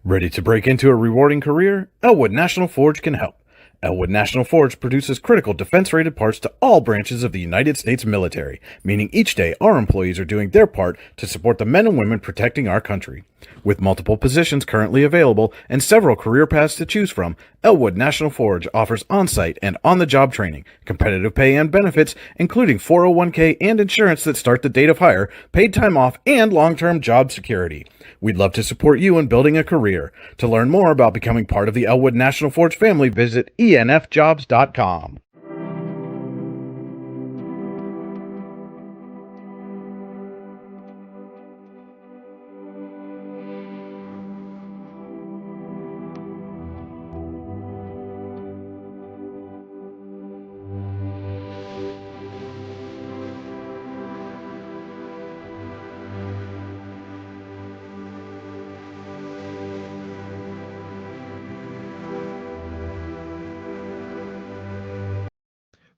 Ready to break into a rewarding career? Elwood National Forge can help. Elwood National Forge produces critical defense-rated parts to all branches of the United States military, meaning each day our employees are doing their part to support the men and women protecting our country. With multiple positions currently available and several career paths to choose from, Elwood National Forge offers on-site and on-the-job training, competitive pay and benefits, including 401k and insurance that start the date of hire, paid time off, and long-term job security. We'd love to support you in building a career. To learn more about becoming part of the Elwood National Forge family, visit enfjobs.com.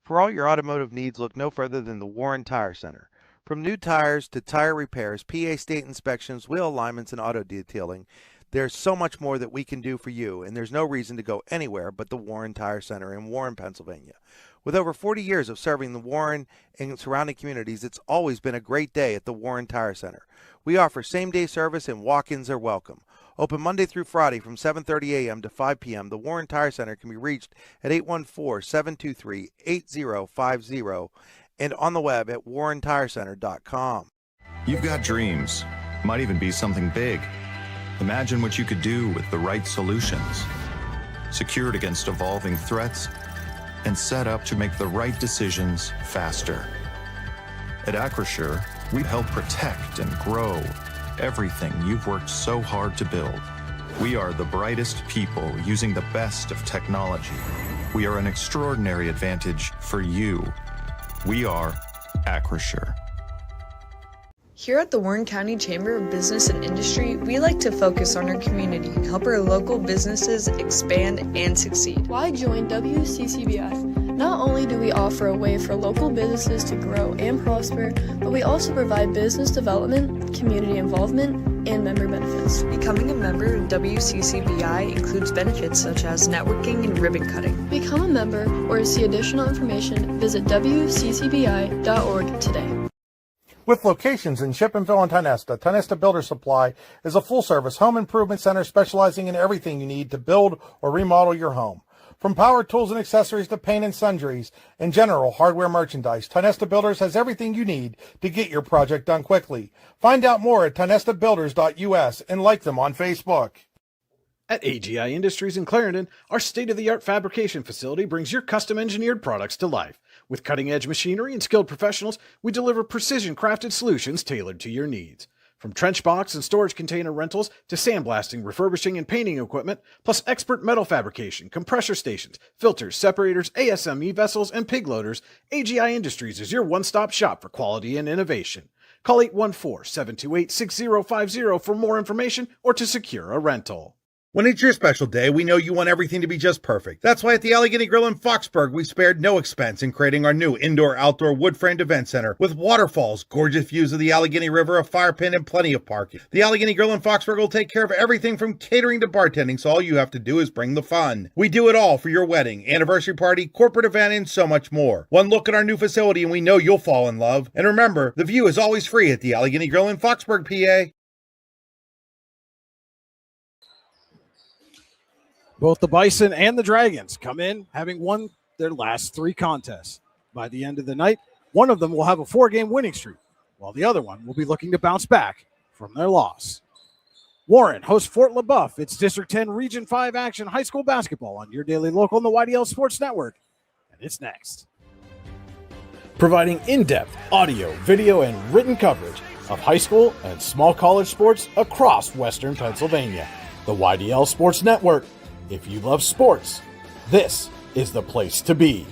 For all your automotive needs, look no further than the Warren Tire Center. From new tires to tire repairs, PA state inspections, wheel alignments, and auto detailing, there's so much more that we can do for you, and there's no reason to go anywhere but the Warren Tire Center in Warren, Pennsylvania. With over 40 years of serving the Warren and surrounding communities, it's always been a great day at the Warren Tire Center. We offer same-day service and walk-ins are welcome. Open Monday through Friday from 7:30 a.m. to 5 p.m., the Warren Tire Center can be reached at 814-723-8050 and on the web at warrentirecenter.com. You've got dreams, might even be something big. Imagine what you could do with the right solutions, secured against evolving threats, and set up to make the right decisions faster. At Acrisure, we help protect and grow everything you've worked so hard to build. We are the brightest people using the best of technology. We are an extraordinary advantage for you. We are Acrisure. Here at the Warren County Chamber of Business and Industry, we like to focus on our community and help our local businesses expand and succeed. Why join WCCBI? Not only do we offer a way for local businesses to grow and prosper, but we also provide business development, community involvement, and member benefits. Becoming a member of WCCBI includes benefits such as networking and ribbon cutting. Become a member or to see additional information, visit WCCBI.org today. With locations in Shippenville and Tionesta, Tionesta Builder Supply is a full-service home improvement center specializing in everything you need to build or remodel your home. From power tools and accessories to paint and sundries and general hardware merchandise, Tionesta Builders has everything you need to get your project done quickly. Find out more at tionestabuilders.us and like them on Facebook. At AGI Industries in Clarendon, our state-of-the-art fabrication facility brings your custom-engineered products to life. With cutting-edge machinery and skilled professionals, we deliver precision-crafted solutions tailored to your needs. From trench box and storage container rentals to sandblasting, refurbishing, and painting equipment, plus expert metal fabrication, compressor stations, filters, separators, ASME vessels, and pig loaders, AGI Industries is your one-stop shop for quality and innovation. Call 814-728-6050 for more information or to secure a rental. When it's your special day, we know you want everything to be just perfect. That's why at the Allegheny Grill in Foxburg, we spared no expense in creating our new indoor-outdoor wood-framed event center with waterfalls, gorgeous views of the Allegheny River, a fire pit, and plenty of parking. The Allegheny Grill in Foxburg will take care of everything from catering to bartending, so all you have to do is bring the fun. We do it all for your wedding, anniversary party, corporate event, and so much more. One look at our new facility and we know you'll fall in love. And remember, the view is always free at the Allegheny Grill in Foxburg, PA. Both the Bison and the Dragons come in having won their last three contests. By the end of the night, one of them will have a 4-game winning streak, while the other one will be looking to bounce back from their loss. Warren hosts Fort LeBoeuf. It's District 10 Region 5 action high school basketball on your daily local on the YDL Sports Network. And it's next. Providing in-depth audio, video, and written coverage of high school and small college sports across Western Pennsylvania. The YDL Sports Network. If you love sports, this is the place to be.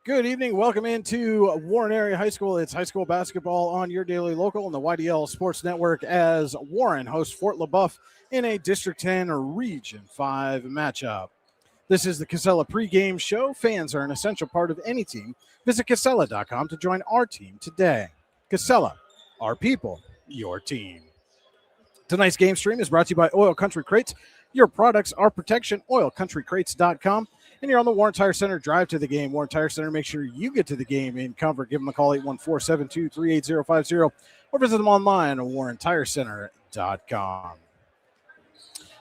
Good evening. Welcome into Warren Area High School. It's high school basketball on your daily local on the YDL Sports Network as Warren hosts Fort LeBoeuf in a District 10 Region 5 matchup. This is the Casella pregame show. Fans are an essential part of any team. Visit Casella.com to join our team today. Casella, our people, your team. Tonight's game stream is brought to you by Oil Country Crates. Your products, our protection, oilcountrycrates.com. And you're on the Warren Tire Center drive to the game. Warren Tire Center, make sure you get to the game in comfort. Give them a call, 814-723-8050, or visit them online at warrentirecenter.com.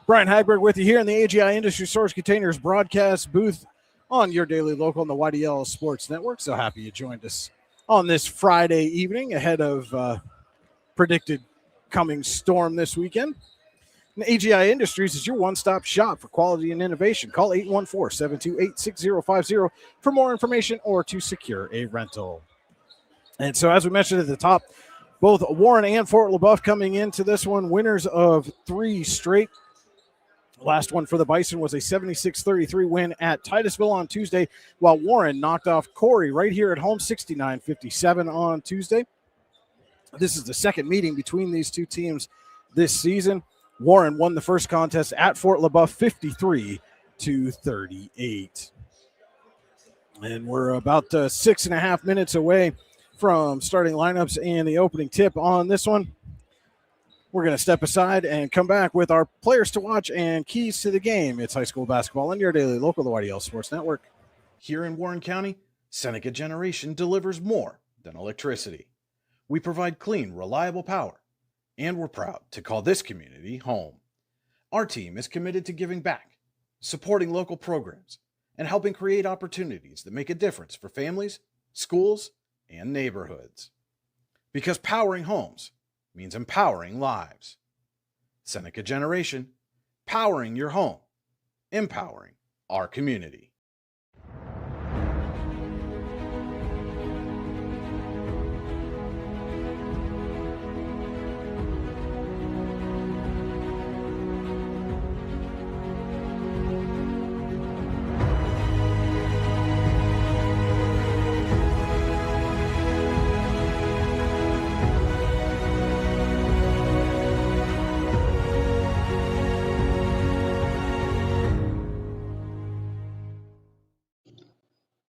Brian Hagberg with you here in the AGI Industry Storage Containers broadcast booth on your daily local on the YDL Sports Network. So happy you joined us on this Friday evening ahead of predicted coming storm this weekend. And AGI Industries is your one-stop shop for quality and innovation. Call 814-728-6050 for more information or to secure a rental. And so as we mentioned at the top, both Warren and Fort LeBoeuf coming into this one, winners of 3 straight. Last one for the Bison was a 76-33 win at Titusville on Tuesday, while Warren knocked off Corey right here at home, 69-57 on Tuesday. This is the second meeting between these two teams this season. Warren won the first contest at Fort LeBoeuf 53-38. And we're about 6.5 minutes away from starting lineups and the opening tip on this one. We're going to step aside and come back with our players to watch and keys to the game. It's high school basketball on your daily local, the YDL Sports Network. Here in Warren County, Seneca Generation delivers more than electricity. We provide clean, reliable power, and we're proud to call this community home. Our team is committed to giving back, supporting local programs, and helping create opportunities that make a difference for families, schools, and neighborhoods. Because powering homes means empowering lives. Seneca Generation, powering your home, empowering our community.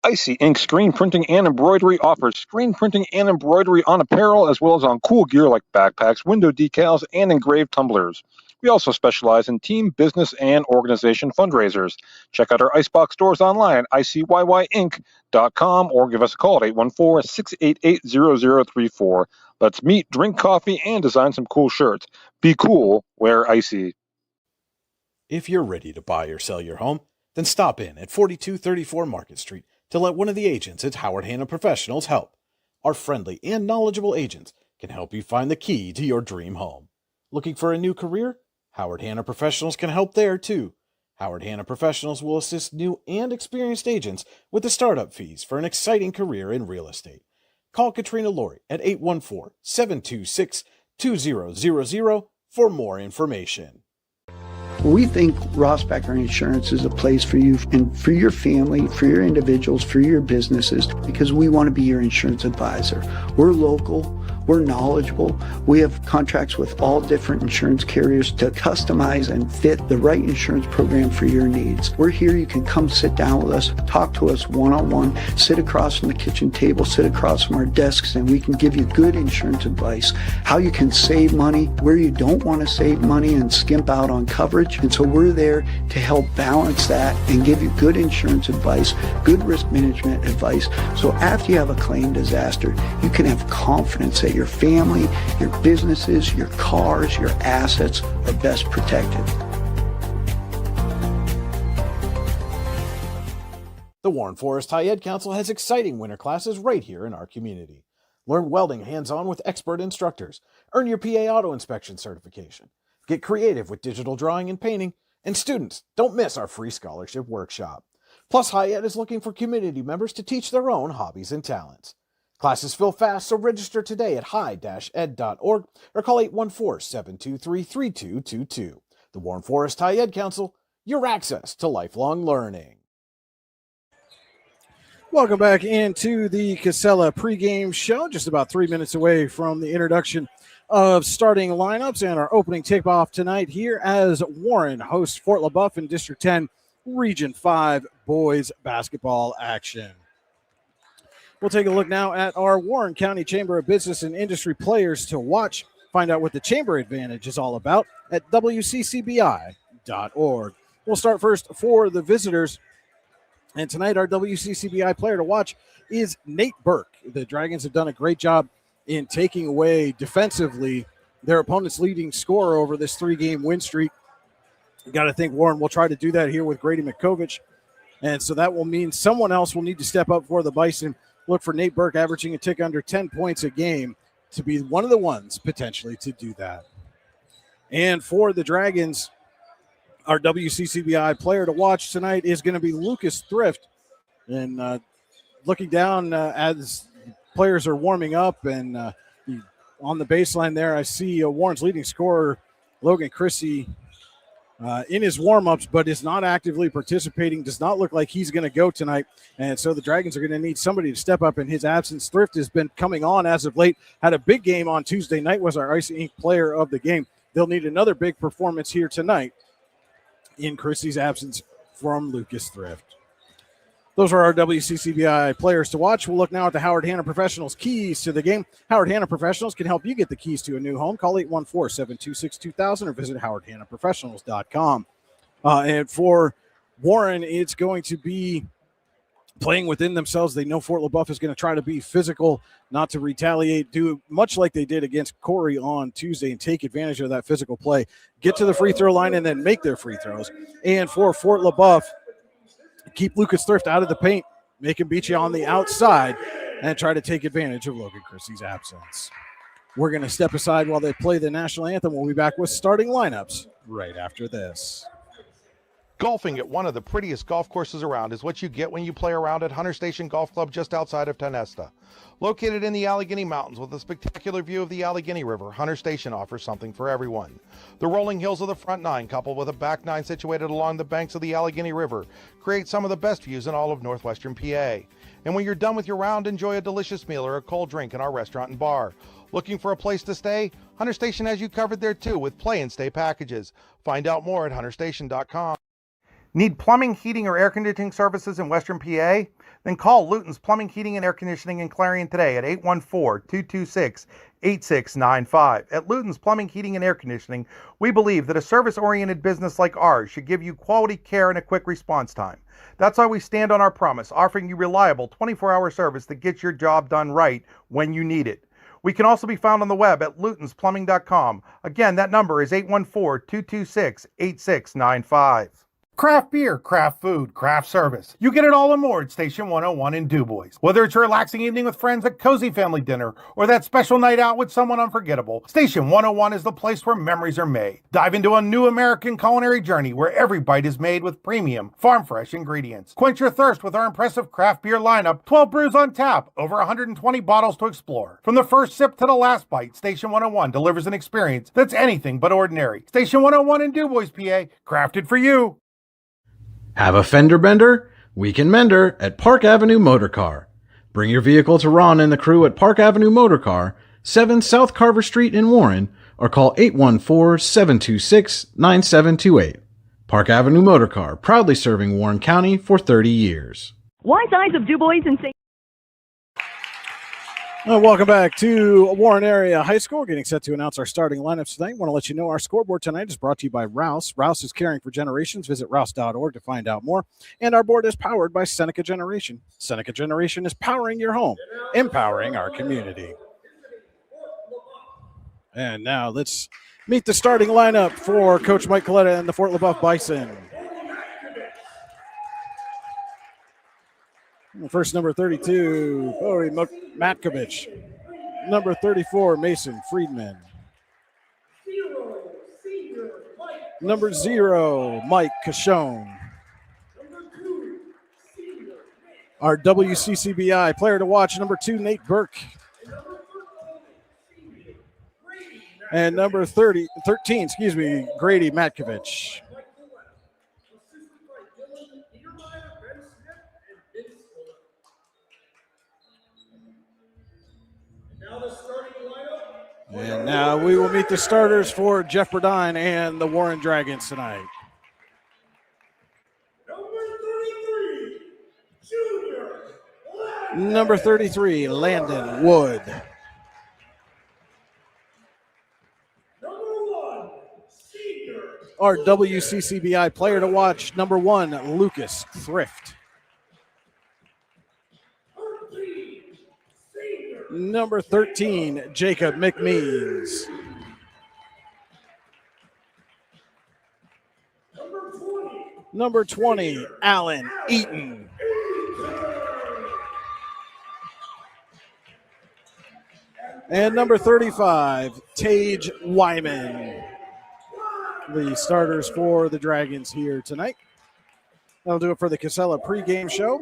Icy Ink Screen Printing and Embroidery offers screen printing and embroidery on apparel as well as on cool gear like backpacks, window decals, and engraved tumblers. We also specialize in team, business, and organization fundraisers. Check out our Icebox stores online at icyinc.com or give us a call at 814-688-0034. Let's meet, drink coffee, and design some cool shirts. Be cool, wear Icy. If you're ready to buy or sell your home, then stop in at 4234 Market Street to let one of the agents at Howard Hanna Professionals help. Our friendly and knowledgeable agents can help you find the key to your dream home. Looking for a new career? Howard Hanna Professionals can help there too. Howard Hanna Professionals will assist new and experienced agents with the startup fees for an exciting career in real estate. Call Katrina Laurie at 814-726-2000 for more information. We think Ross Becker Insurance is a place for you and for your family, for your individuals, for your businesses, because we want to be your insurance advisor. We're local, we're knowledgeable, we have contracts with all different insurance carriers to customize and fit the right insurance program for your needs. We're here, you can come sit down with us, talk to us one-on-one, sit across from the kitchen table, sit across from our desks, and we can give you good insurance advice, how you can save money, where you don't want to save money and skimp out on coverage. And so we're there to help balance that and give you good insurance advice, good risk management advice. So after you have a claim disaster, you can have confidence that your family, your businesses, your cars, your assets are best protected. The Warren Forest High Ed Council has exciting winter classes right here in our community. Learn welding hands-on with expert instructors. Earn your PA auto inspection certification. Get creative with digital drawing and painting, and students, don't miss our free scholarship workshop. Plus, High Ed is looking for community members to teach their own hobbies and talents. Classes fill fast, so register today at high-ed.org or call 814-723-3222. The Warren Forest High Ed Council, your access to lifelong learning. Welcome back into the Casella pregame show, just about 3 minutes away from the introduction of starting lineups and our opening tip-off tonight here as Warren hosts Fort LeBoeuf in District 10 Region 5 boys basketball action. We'll take a look now at our Warren County Chamber of Business and Industry players to watch Find out what the Chamber Advantage is all about at WCCBI.org. We'll start first for the visitors. And tonight, our WCCBI player to watch is Nate Burke. The Dragons have done a great job in taking away defensively their opponent's leading scorer over this 3-game win streak. You got to think Warren will try to do that here with Grady McCovich. And so that will mean someone else will need to step up for the Bison. Look for Nate Burke averaging a tick under 10 points a game to be one of the ones potentially to do that. And for the Dragons, our WCCBI player to watch tonight is going to be Lucas Thrift. And looking down as players are warming up and on the baseline there, I see Warren's leading scorer, Logan Chrissy, in his warm-ups, but is not actively participating. Does not look like he's going to go tonight. And so the Dragons are going to need somebody to step up in his absence. Thrift has been coming on as of late. Had a big game on Tuesday night, was our Icy Ink player of the game. They'll need another big performance here tonight in Chrissy's absence from Lucas Thrift. Those are our WCCBI players to watch. We'll look now at the Howard Hanna Professionals keys to the game. Howard Hanna Professionals can help you get the keys to a new home. Call 814-726-2000 or visit howardhannaprofessionals.com. And for Warren, it's going to be playing within themselves. They know Fort LeBoeuf is going to try to be physical, not to retaliate, do much like they did against Corey on Tuesday and take advantage of that physical play, get to the free throw line and then make their free throws. And for Fort LeBoeuf, keep Lucas Thrift out of the paint, make him beat you on the outside, and try to take advantage of Logan Christie's absence. We're going to step aside while they play the national anthem. We'll be back with starting lineups right after this. Golfing at one of the prettiest golf courses around is what you get when you play around at Hunter Station Golf Club just outside of Tonesta. Located in the Allegheny Mountains with a spectacular view of the Allegheny River, Hunter Station offers something for everyone. The rolling hills of the front nine, coupled with a back nine situated along the banks of the Allegheny River, create some of the best views in all of northwestern PA. And when you're done with your round, enjoy a delicious meal or a cold drink in our restaurant and bar. Looking for a place to stay? Hunter Station has you covered there too with play and stay packages. Find out more at hunterstation.com. Need plumbing, heating, or air conditioning services in Western PA? Then call Luton's Plumbing, Heating, and Air Conditioning in Clarion today at 814-226-8695. At Luton's Plumbing, Heating, and Air Conditioning, we believe that a service-oriented business like ours should give you quality care and a quick response time. That's why we stand on our promise, offering you reliable 24-hour service that gets your job done right when you need it. We can also be found on the web at lutonsplumbing.com. Again, that number is 814-226-8695. Craft beer, craft food, craft service. You get it all and more at Station 101 in DuBois. Whether it's a relaxing evening with friends at Cozy Family Dinner or that special night out with someone unforgettable, Station 101 is the place where memories are made. Dive into a new American culinary journey where every bite is made with premium, farm-fresh ingredients. Quench your thirst with our impressive craft beer lineup, 12 brews on tap, over 120 bottles to explore. From the first sip to the last bite, Station 101 delivers an experience that's anything but ordinary. Station 101 in DuBois, PA, crafted for you. Have a fender bender? We can mend her at Park Avenue Motor Car. Bring your vehicle to Ron and the crew at Park Avenue Motor Car, 7 South Carver Street in Warren, or call 814-726-9728. Park Avenue Motor Car, proudly serving Warren County for 30 years. Wise Eyes of DuBois and St. Welcome back to Warren Area High School. Getting set to announce our starting lineups tonight. Want to let you know our scoreboard tonight is brought to you by Rouse. Rouse is caring for generations. Visit rouse.org to find out more. And our board is powered by Seneca Generation. Seneca Generation is powering your home, empowering our community. And now let's meet the starting lineup for Coach Mike Coletta and the Fort LeBoeuf Bison. First, number 32, Bowie Matkovich. Number 34, Mason Friedman. Number 0, Mike Cashone. Our WCCBI player to watch, number 2, Nate Burke. And number 13, Grady Matkovich. And now we will meet the starters for Jeff Burdine and the Warren Dragons tonight. Number 33, Landon Wood. Our WCCBI player to watch, number 1, Lucas Thrift. Number 13, Jacob McMeans. Number 20, Alan Eaton. And number 35, Tage Wyman. The starters for the Dragons here tonight. That'll do it for the Casella pregame show.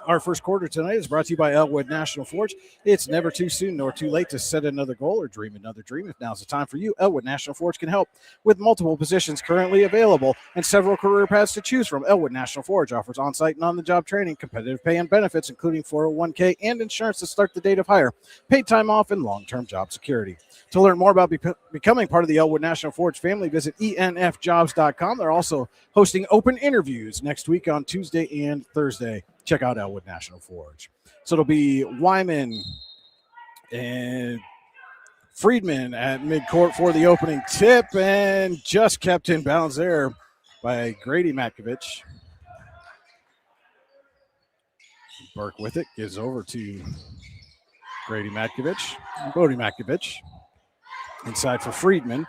Our first quarter tonight is brought to you by Elwood National Forge. It's never too soon nor too late to set another goal or dream another dream. If now's the time for you, Elwood National Forge can help. With multiple positions currently available and several career paths to choose from, Elwood National Forge offers on-site and on-the-job training, competitive pay and benefits, including 401k and insurance to start the date of hire, paid time off, and long-term job security. To learn more about becoming part of the Elwood National Forge family, visit enfjobs.com. They're also hosting open interviews next week on Tuesday and Thursday. Check out Elwood National Forge. So it'll be Wyman and Friedman at midcourt for the opening tip, and just kept in bounds there by Grady Matkovich. Burke with it, gives over to Grady Matkovich. Bodie Matkovich inside for Friedman.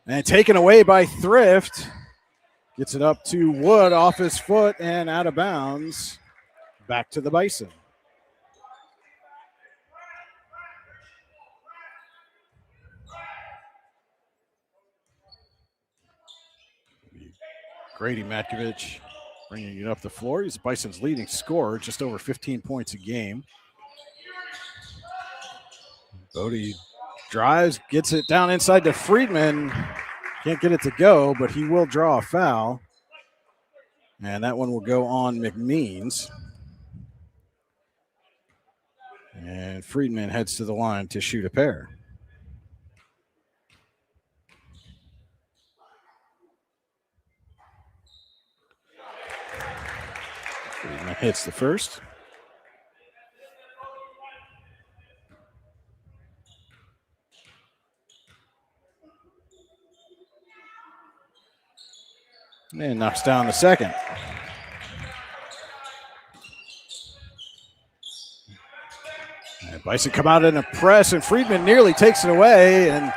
And taken away by Thrift. Gets it up to Wood off his foot and out of bounds. Back to the Bison. Grady Matkovich bringing it up the floor. He's Bison's leading scorer, just over 15 points a game. Bodie drives, gets it down inside to Friedman. Can't get it to go, but he will draw a foul. And that one will go on McMeans. And Friedman heads to the line to shoot a pair. Friedman hits the first. And knocks down the second. And Bison come out in a press, and Friedman nearly takes it away and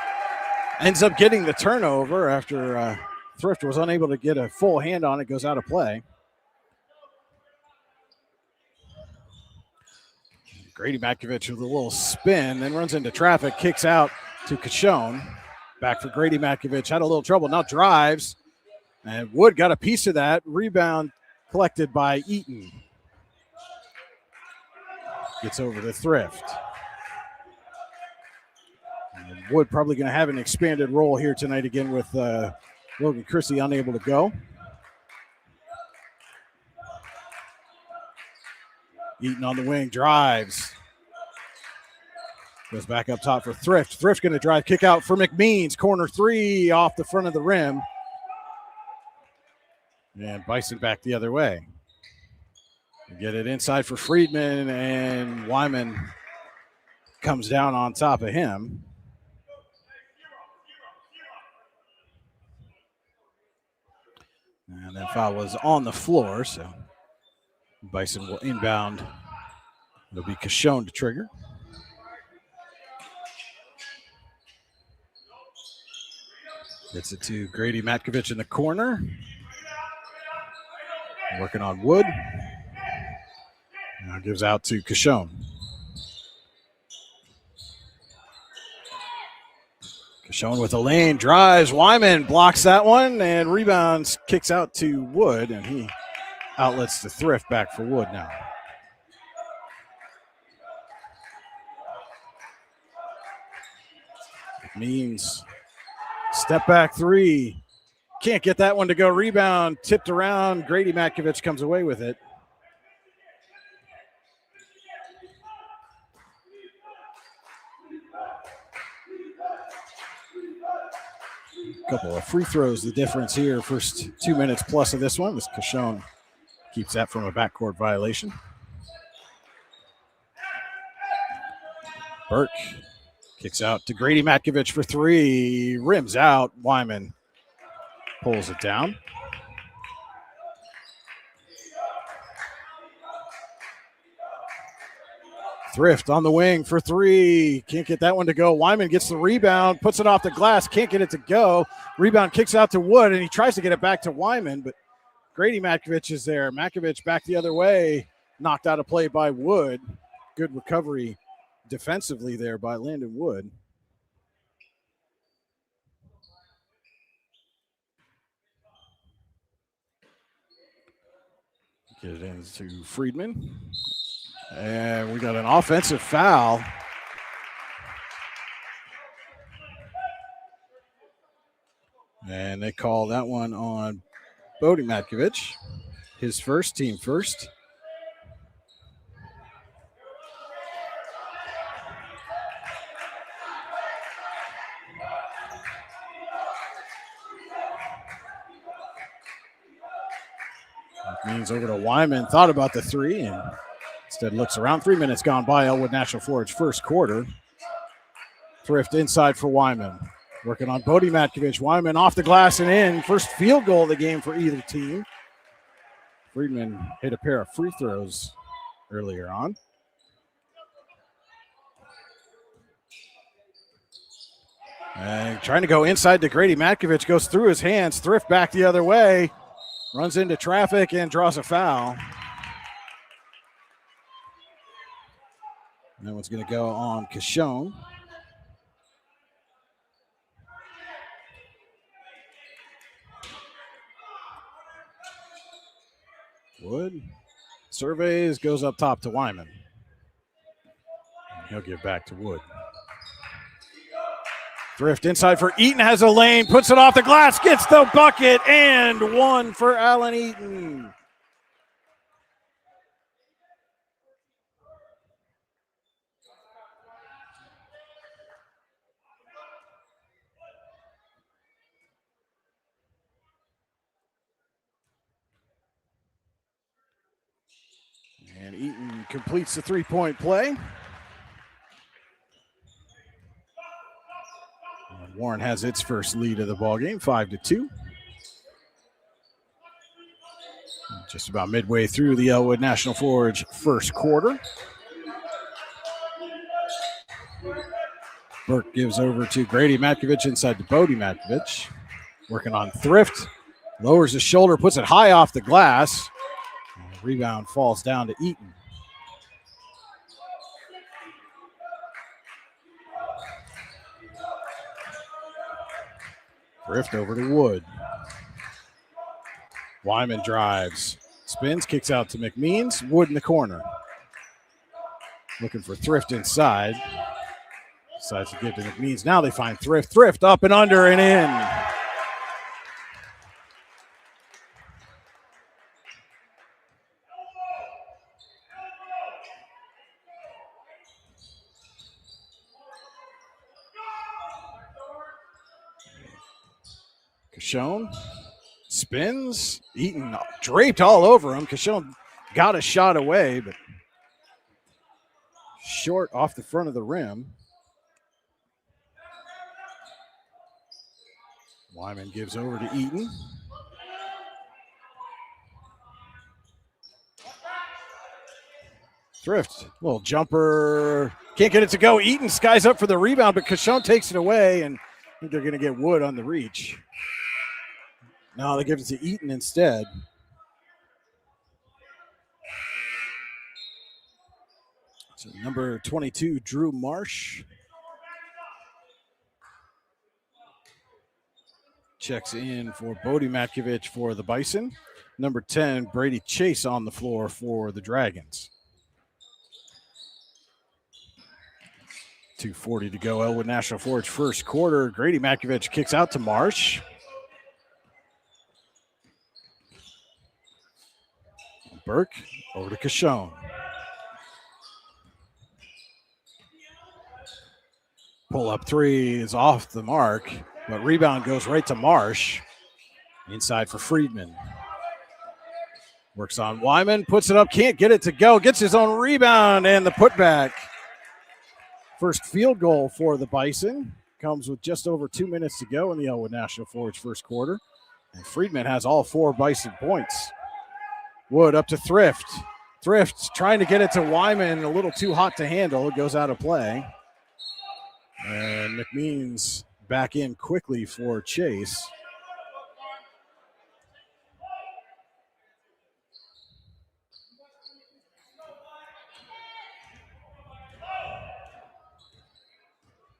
ends up getting the turnover after Thrift was unable to get a full hand on it, goes out of play. Grady Matkovich with a little spin, then runs into traffic, kicks out to Cashone. Back for Grady Matkovich, had a little trouble, now drives. And Wood got a piece of that. Rebound collected by Eaton. Gets over to Thrift. And Wood probably going to have an expanded role here tonight again with Logan Christie unable to go. Eaton on the wing, drives. Goes back up top for Thrift. Thrift going to drive, kick out for McMeans. Corner three off the front of the rim. And Bison back the other way. Get it inside for Friedman, and Wyman comes down on top of him. And that foul was on the floor, so Bison will inbound. It'll be Cashone to trigger. Gets it to Grady Matkovich in the corner. Working on Wood. Now gives out to Cashone. Cashone with a lane, drives. Wyman blocks that one and rebounds, kicks out to Wood, and he outlets the Thrift back for Wood now. It means step back three. Can't get that one to go. Rebound tipped around. Grady Matkovich comes away with it. A couple of free throws, the difference here. First 2 minutes plus of this one. This Cashone keeps that from a backcourt violation. Burke kicks out to Grady Matkovich for three. Rims out. Wyman Pulls it down. Thrift on the wing for three. Can't get that one to go. Wyman gets the rebound, puts it off the glass, can't get it to go. Rebound kicks out to Wood, and he tries to get it back to Wyman, but Grady Matkovich is there. Matkovich back the other way. Knocked out of play by Wood. Good recovery defensively there by Landon Wood. Get it into Friedman. And we got an offensive foul. And they call that one on Bodie Matkovich. His first, team first. Means over to Wyman. Thought about the three and instead looks around. 3 minutes gone by. Elwood National Forge first quarter. Thrift inside for Wyman. Working on Bodie Matkovich. Wyman off the glass and in. First field goal of the game for either team. Friedman hit a pair of free throws earlier on. And trying to go inside to Grady Matkovich. Goes through his hands. Thrift back the other way. Runs into traffic and draws a foul. And that one's going to go on Cashone. Wood surveys, goes up top to Wyman. He'll give back to Wood. Thrift inside for Eaton, has a lane, puts it off the glass, gets the bucket, and one for Alan Eaton. And Eaton completes the three-point play. Warren has its first lead of the ballgame, 5-2. Just about midway through the Elwood National Forge first quarter. Burke gives over to Grady Matkovich inside to Bodie Matkovich. Working on Thrift. Lowers his shoulder, puts it high off the glass. Rebound falls down to Eaton. Thrift over to Wood. Wyman drives. Spins, kicks out to McMeans. Wood in the corner. Looking for Thrift inside. Decides to give to McMeans. Now they find Thrift. Thrift up and under and in. Cashone spins. Eaton draped all over him. Cashone got a shot away, but short off the front of the rim. Wyman gives over to Eaton. Thrift, little jumper. Can't get it to go. Eaton skies up for the rebound, but Cashone takes it away, and I think they're going to get Wood on the reach. No, they give it to Eaton instead. So number 22, Drew Marsh. Checks in for Bodie Matkovich for the Bison. Number 10, Brady Chase on the floor for the Dragons. 2:40 to go. Elwood National Forge first quarter. Grady Matkovich kicks out to Marsh. Burke over to Cashone. Pull up three is off the mark, but rebound goes right to Marsh. Inside for Friedman. Works on Wyman, puts it up, can't get it to go, gets his own rebound and the putback. First field goal for the Bison comes with just over 2 minutes to go in the Elwood National Forge first quarter. And Friedman has all 4 Bison points. Wood up to Thrift. Thrift trying to get it to Wyman, a little too hot to handle. It goes out of play. And McMeans back in quickly for Chase.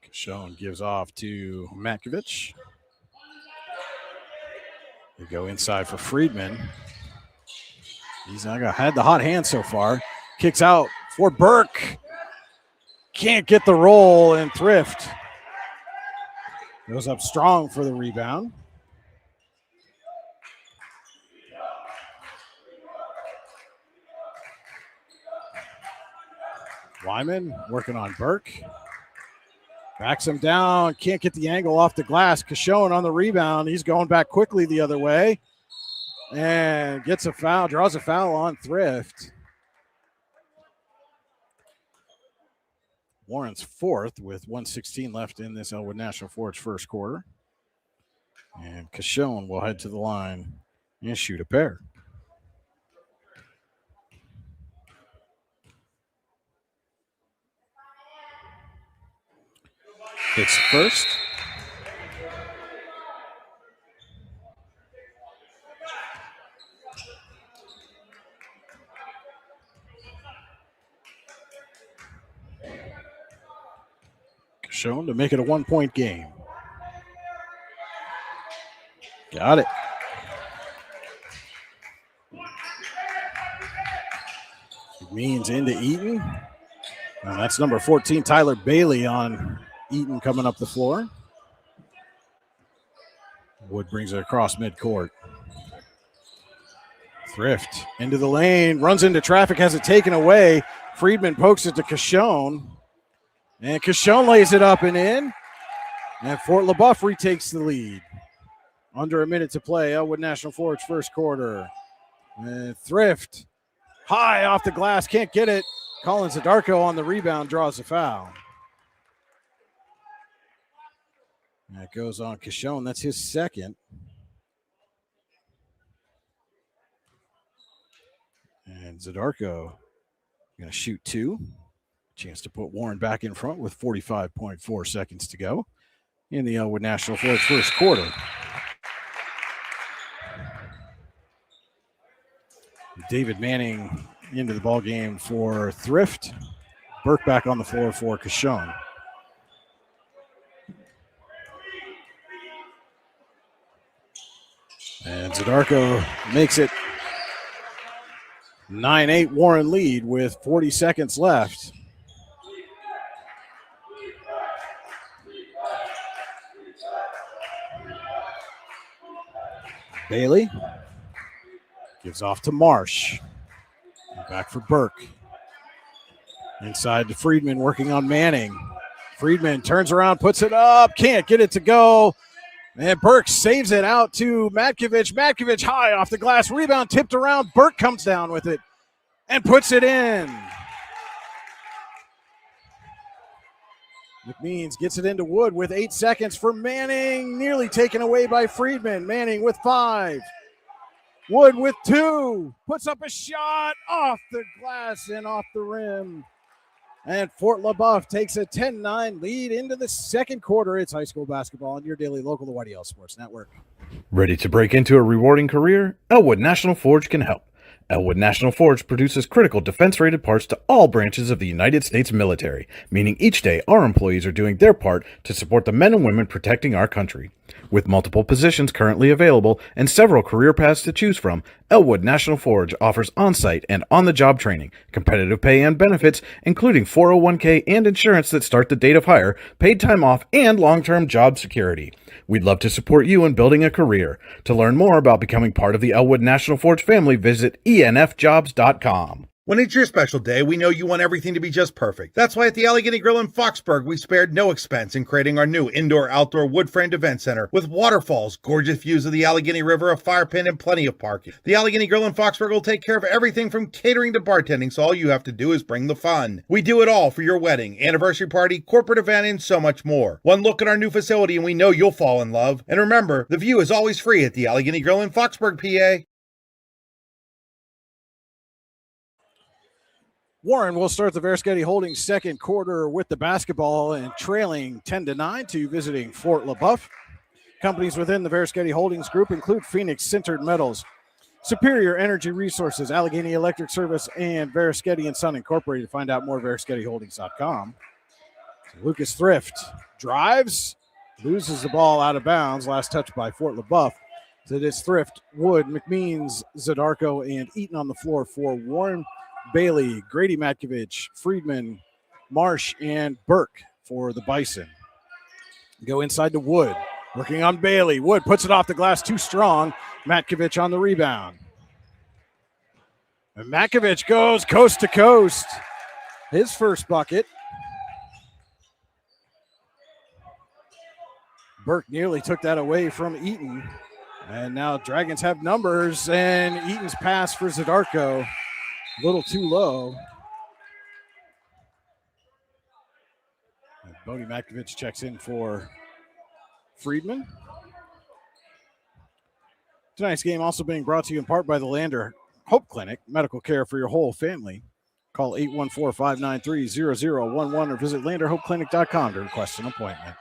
Kishon gives off to Matkovich. They go inside for Friedman. He's had the hot hand so far. Kicks out for Burke. Can't get the roll, and Thrift goes up strong for the rebound. Wyman working on Burke. Backs him down. Can't get the angle off the glass. Kishon on the rebound. He's going back quickly the other way. And gets a foul. Draws a foul on Thrift. Warren's 4th with 1:16 left in this Elwood National Forge first quarter. And Kishon will head to the line and shoot a pair. Hits first. Shown to make it a 1-point game. Got it. It means into Eaton. And that's number 14, Tyler Bailey on Eaton coming up the floor. Wood brings it across midcourt. Thrift into the lane, runs into traffic, has it taken away. Friedman pokes it to Kishon. And Kishon lays it up and in. And Fort LeBoeuf retakes the lead. Under a minute to play. Elwood National Forge first quarter. And Thrift high off the glass. Can't get it. Colin Zadarko on the rebound draws a foul. That goes on Kishon. That's his 2nd. And Zadarko going to shoot 2. Chance to put Warren back in front with 45.4 seconds to go in the Elwood National Forge first quarter. David Manning into the ball game for Thrift. Burke back on the floor for Kishon. And Zadarko makes it 9-8 Warren lead with 40 seconds left. Bailey gives off to Marsh. Back for Burke. Inside to Friedman working on Manning. Friedman turns around, puts it up, can't get it to go. And Burke saves it out to Matkovich. Matkovich high off the glass. Rebound tipped around. Burke comes down with it and puts it in. McMeans gets it into Wood with 8 seconds for Manning. Nearly taken away by Friedman. Manning with 5. Wood with 2. Puts up a shot off the glass and off the rim. And Fort LeBoeuf takes a 10-9 lead into the second quarter. It's high school basketball on your daily local, the YDL Sports Network. Ready to break into a rewarding career? Elwood National Forge can help. Elwood National Forge produces critical defense-rated parts to all branches of the United States military, meaning each day our employees are doing their part to support the men and women protecting our country. With multiple positions currently available and several career paths to choose from, Elwood National Forge offers on-site and on-the-job training, competitive pay and benefits, including 401k and insurance that start the date of hire, paid time off, and long-term job security. We'd love to support you in building a career. To learn more about becoming part of the Elwood National Forge family, visit enfjobs.com. When it's your special day, we know you want everything to be just perfect. That's why at the Allegheny Grill in Foxburg, we spared no expense in creating our new indoor-outdoor wood-framed event center with waterfalls, gorgeous views of the Allegheny River, a fire pit, and plenty of parking. The Allegheny Grill in Foxburg will take care of everything from catering to bartending, so all you have to do is bring the fun. We do it all for your wedding, anniversary party, corporate event, and so much more. One look at our new facility and we know you'll fall in love. And remember, the view is always free at the Allegheny Grill in Foxburg, PA. Warren will start the Verschetti Holdings second quarter with the basketball and trailing 10-9 to visiting Fort LeBoeuf. Companies within the Verschetti Holdings group include Phoenix Sintered Metals, Superior Energy Resources, Allegheny Electric Service, and Verschetti & Son Incorporated. Find out more at VerschettiHoldings.com. Lucas Thrift drives, loses the ball out of bounds. Last touch by Fort LeBoeuf. So this Thrift, Wood, McMeans, Zadarko, and Eaton on the floor for Warren. Bailey, Grady Matkovich, Friedman, Marsh, and Burke for the Bison. Go inside to Wood, working on Bailey. Wood puts it off the glass too strong. Matkovich on the rebound. And Matkovich goes coast to coast. His first bucket. Burke nearly took that away from Eaton. And now Dragons have numbers, and Eaton's pass for Zadarko. A little too low. And Bodie Matkovich checks in for Friedman. Tonight's game also being brought to you in part by the Lander Hope Clinic, medical care for your whole family. Call 814-593-0011 or visit landerhopeclinic.com to request an appointment.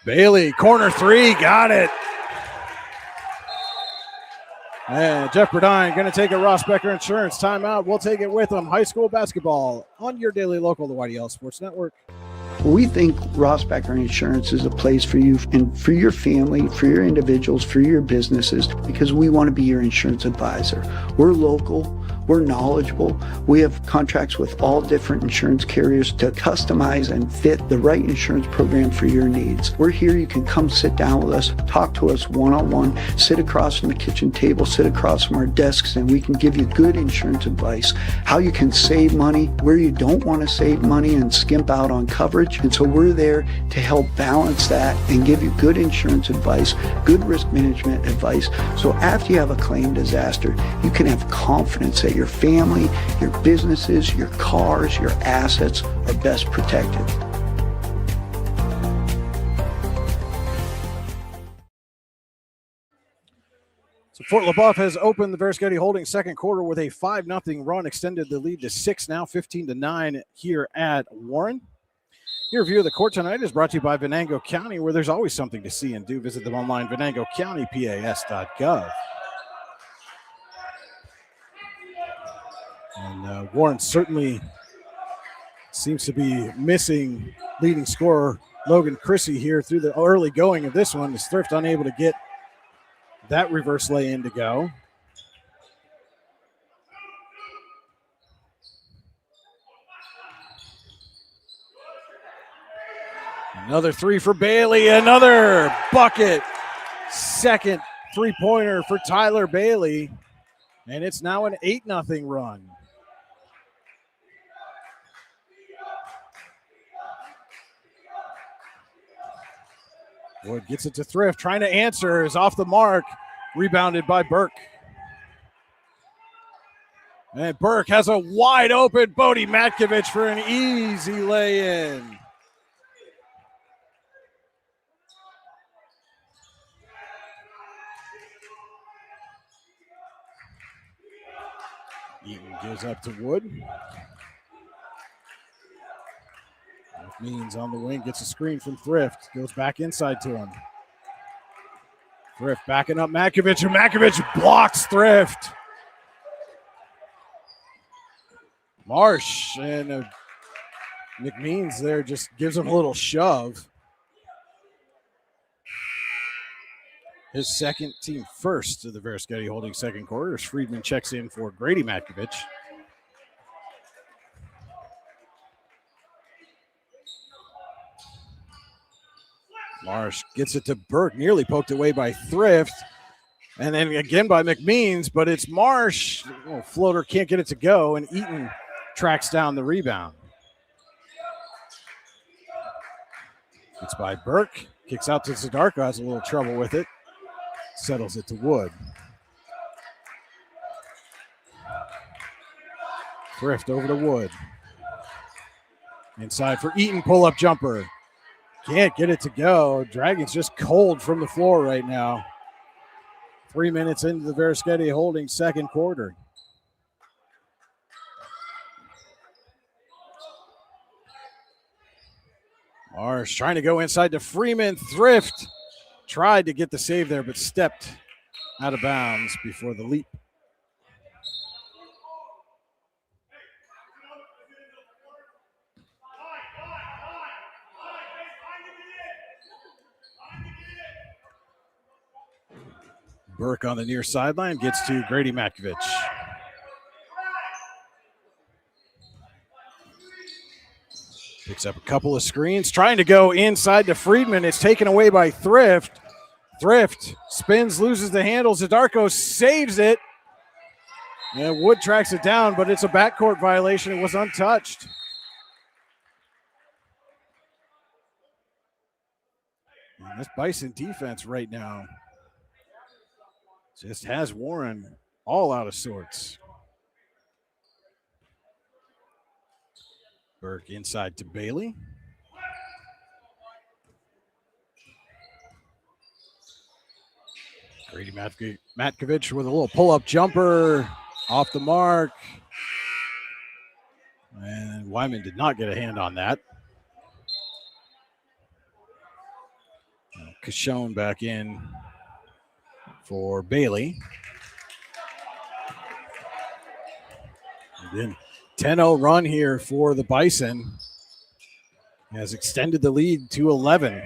Bailey, corner three, got it. And Jeff Burdine going to take a Ross Becker Insurance timeout. We'll take it with him. High school basketball on your daily local, the YDL Sports Network. We think Ross Becker Insurance is a place for you and for your family, for your individuals, for your businesses, because we want to be your insurance advisor. We're local. We're knowledgeable. We have contracts with all different insurance carriers to customize and fit the right insurance program for your needs. We're here. You can come sit down with us, talk to us one-on-one, sit across from the kitchen table, sit across from our desks, and we can give you good insurance advice, how you can save money, where you don't want to save money and skimp out on coverage. And so we're there to help balance that and give you good insurance advice, good risk management advice. So after you have a claim disaster, you can have confidence that your family, your businesses, your cars, your assets are best protected. So Fort LeBoeuf has opened the Verschetti Holdings second quarter with a 5-0 run, extended the lead to 6 now, 15-9 here at Warren. Your review of the court tonight is brought to you by Venango County, where there's always something to see and do. Visit them online, venangocountypas.gov. And Warren certainly seems to be missing leading scorer Logan Chrissy here through the early going of this one. Is Thrift unable to get that reverse lay-in to go. Another three for Bailey, another bucket. Second three-pointer for Tyler Bailey. And it's now an 8-0 run. Wood gets it to Thrift, trying to answer, is off the mark, rebounded by Burke. And Burke has a wide open Bodie Matkovich for an easy lay-in. Eaton gives up to Wood. Means on the wing, gets a screen from Thrift, goes back inside to him. Thrift backing up Matkovich, and Matkovich blocks Thrift. Marsh and McMeans there just gives him a little shove. His second, team first to the Verschetti Holdings second quarter as Friedman checks in for Grady Matkovich. Marsh gets it to Burke, nearly poked away by Thrift. And then again by McMeans, but it's Marsh. Oh, floater can't get it to go, and Eaton tracks down the rebound. It's by Burke. Kicks out to Zadarko. Has a little trouble with it. Settles it to Wood. Thrift over to Wood. Inside for Eaton. Pull-up jumper. Can't get it to go. Dragons just cold from the floor right now. 3 minutes into the Verischetti Holding second quarter. Marsh trying to go inside to Freeman. Thrift tried to get the save there, but stepped out of bounds before the leap. Burke on the near sideline gets to Grady Matkovich. Picks up a couple of screens, trying to go inside to Friedman. It's taken away by Thrift. Thrift spins, loses the handle. Zadarko saves it. And Wood tracks it down, but it's a backcourt violation. It was untouched. And this Bison defense right now just has Warren all out of sorts. Burke inside to Bailey. Grady Matkovich with a little pull-up jumper off the mark. And Wyman did not get a hand on that. Cashone back in for Bailey. And then 10-0 run here for the Bison has extended the lead to 11.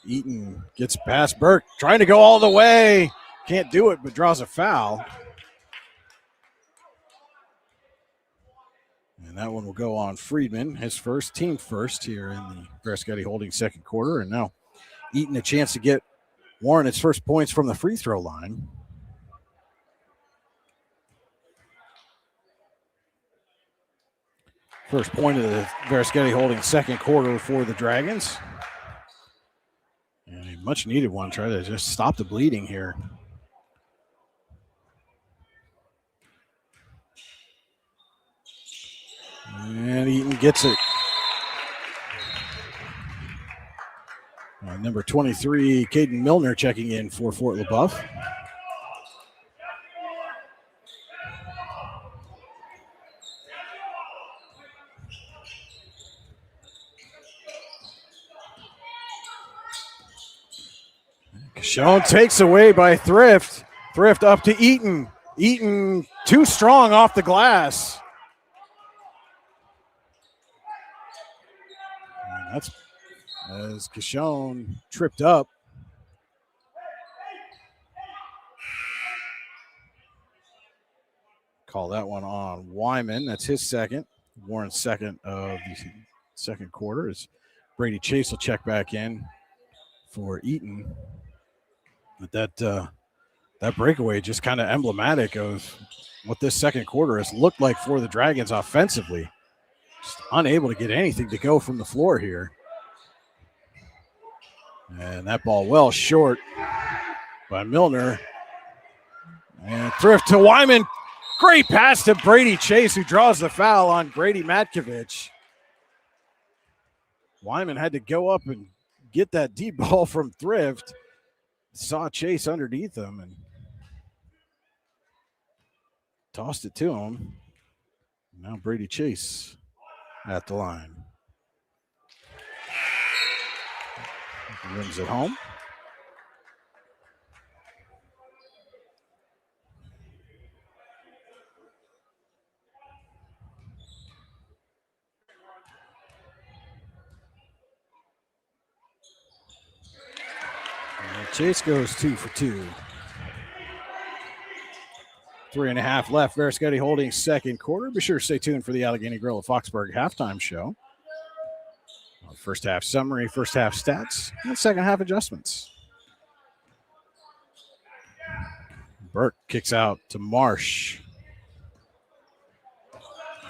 Eaton gets past Burke, trying to go all the way. Can't do it, but draws a foul. And that one will go on Friedman, his first, team first here in the Verischetti Holding second quarter. And now Eaton a chance to get Warren its first points from the free throw line. First point of the Verischetti Holding second quarter for the Dragons. And a much needed one. Try to just stop the bleeding here. And Eaton gets it. Number 23, Caden Milner checking in for Fort LeBoeuf. Cashone takes away by Thrift. Thrift up to Eaton. Eaton too strong off the glass. And that's as Cashone tripped up. Call that one on Wyman. That's his second. Warren's second of the second quarter. As Brady Chase will check back in for Eaton. But that breakaway just kind of emblematic of what this second quarter has looked like for the Dragons offensively. Just unable to get anything to go from the floor here. And that ball well short by Milner. And Thrift to Wyman. Great pass to Brady Chase, who draws the foul on Grady Matkovich. Wyman had to go up and get that deep ball from Thrift. Saw Chase underneath him and tossed it to him. Now Brady Chase at the line. Rims it home. Chase goes 2 for 2. 3.5 left. Verischetti Holding second quarter. Be sure to stay tuned for the Allegheny Grill of Foxburg halftime show. First half summary, first half stats, and second half adjustments. Burke kicks out to Marsh.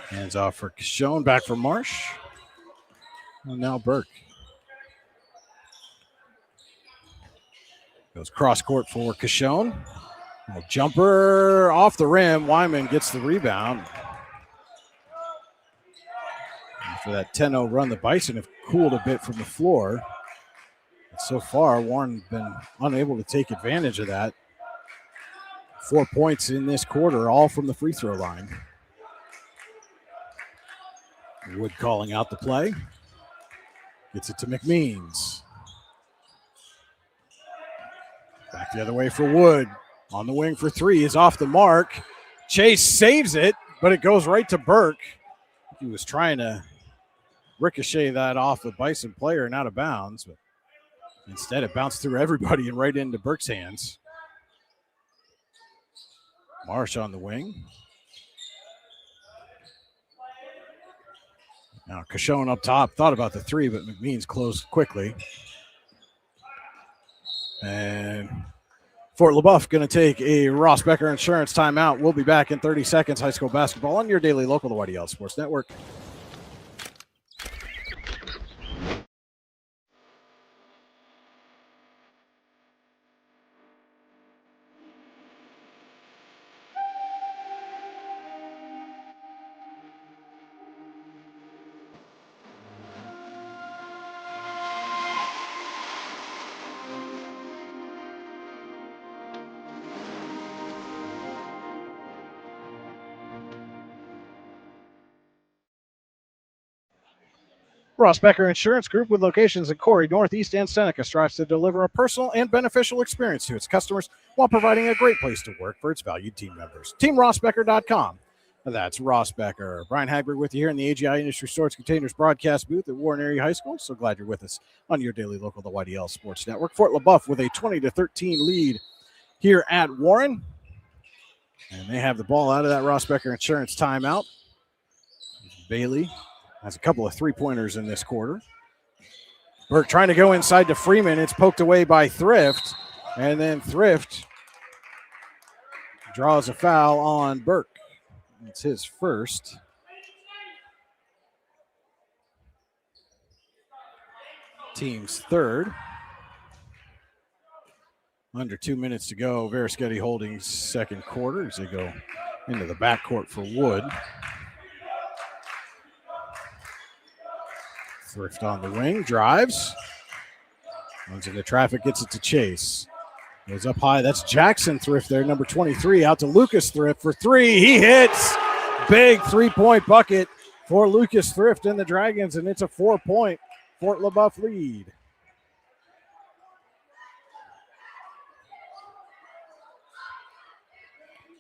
Hands off for Kishon, back for Marsh. And now Burke. Goes cross court for Kishon. Jumper off the rim. Wyman gets the rebound. After that 10-0 run, the Bison have cooled a bit from the floor. But so far, Warren's been unable to take advantage of that. 4 points in this quarter, all from the free throw line. Wood calling out the play. Gets it to McMeans. Back the other way for Wood. On the wing for three is off the mark. Chase saves it, but it goes right to Burke. He was trying to ricochet that off the Bison player and out of bounds, but instead it bounced through everybody and right into Burke's hands. Marsh on the wing. Now Kishon up top. Thought about the three, but McMeans closed quickly. And Fort LeBoeuf going to take a Ross Becker Insurance timeout. We'll be back in 30 seconds. High school basketball on your daily local, the YDL Sports Network. Ross Becker Insurance Group, with locations in Corey, Northeast, and Seneca, strives to deliver a personal and beneficial experience to its customers while providing a great place to work for its valued team members. TeamRossBecker.com. That's Ross Becker. Brian Hagberg with you here in the AGI Industry Storage Containers broadcast booth at Warren Area High School. So glad you're with us on your daily local, the YDL Sports Network. Fort LeBoeuf with a 20-13 lead here at Warren. And they have the ball out of that Ross Becker Insurance timeout. Bailey has a couple of three-pointers in this quarter. Burke trying to go inside to Freeman. It's poked away by Thrift. And then Thrift draws a foul on Burke. It's his first. Team's third. Under 2 minutes to go. Verischetti holding second quarter as they go into the backcourt for Wood. Thrift on the wing, drives. Runs into traffic, gets it to Chase. Goes up high. That's Jackson Thrift there, number 23. Out to Lucas Thrift for three. He hits. Big three-point bucket for Lucas Thrift and the Dragons, and it's a 4-point Fort LeBoeuf lead.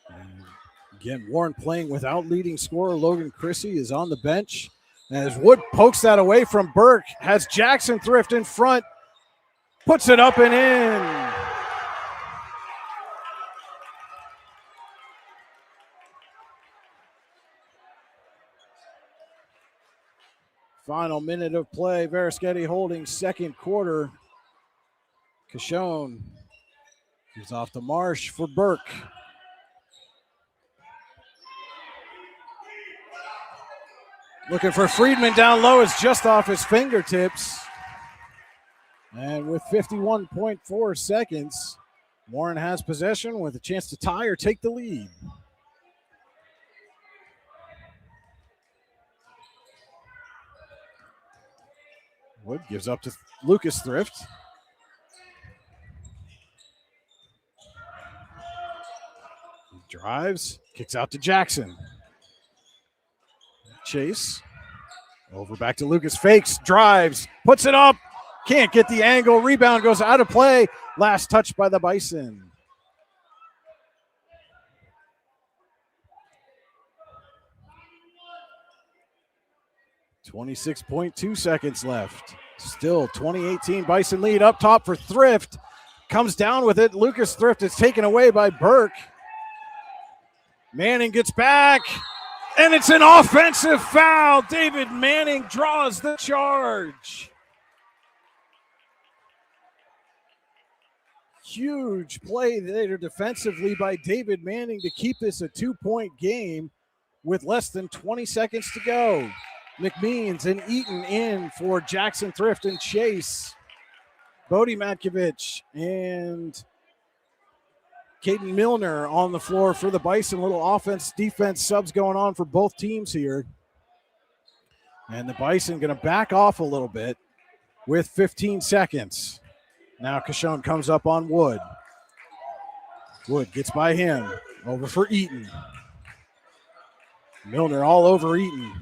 And again, Warren playing without leading scorer. Logan Chrissy is on the bench. As Wood pokes that away from Burke, has Jackson Thrift in front, puts it up and in. Final minute of play. Verischetti holding second quarter. Kishon gives off to Marsh for Burke. Looking for Friedman down low. It's just off his fingertips. And with 51.4 seconds, Warren has possession with a chance to tie or take the lead. Wood gives up to Lucas Thrift. He drives, kicks out to Jackson. Chase. Over back to Lucas. Fakes, drives, puts it up. Can't get the angle. Rebound goes out of play. Last touch by the Bison. .2 seconds left. Still 2018 Bison lead up top for Thrift. Comes down with it. Lucas Thrift is taken away by Burke. Manning gets back. And it's an offensive foul. David Manning draws the charge. huge play later defensively by David Manning to keep this a 2-point game with less than 20 seconds to go. McMeans and Eaton in for Jackson Thrift and Chase. Bodie Matkovich and Caden Milner on the floor for the Bison. Little offense-defense subs going on for both teams here. And the Bison going to back off a little bit with 15 seconds. Now Cashone comes up on Wood. Wood gets by him. Over for Eaton. Milner all over Eaton.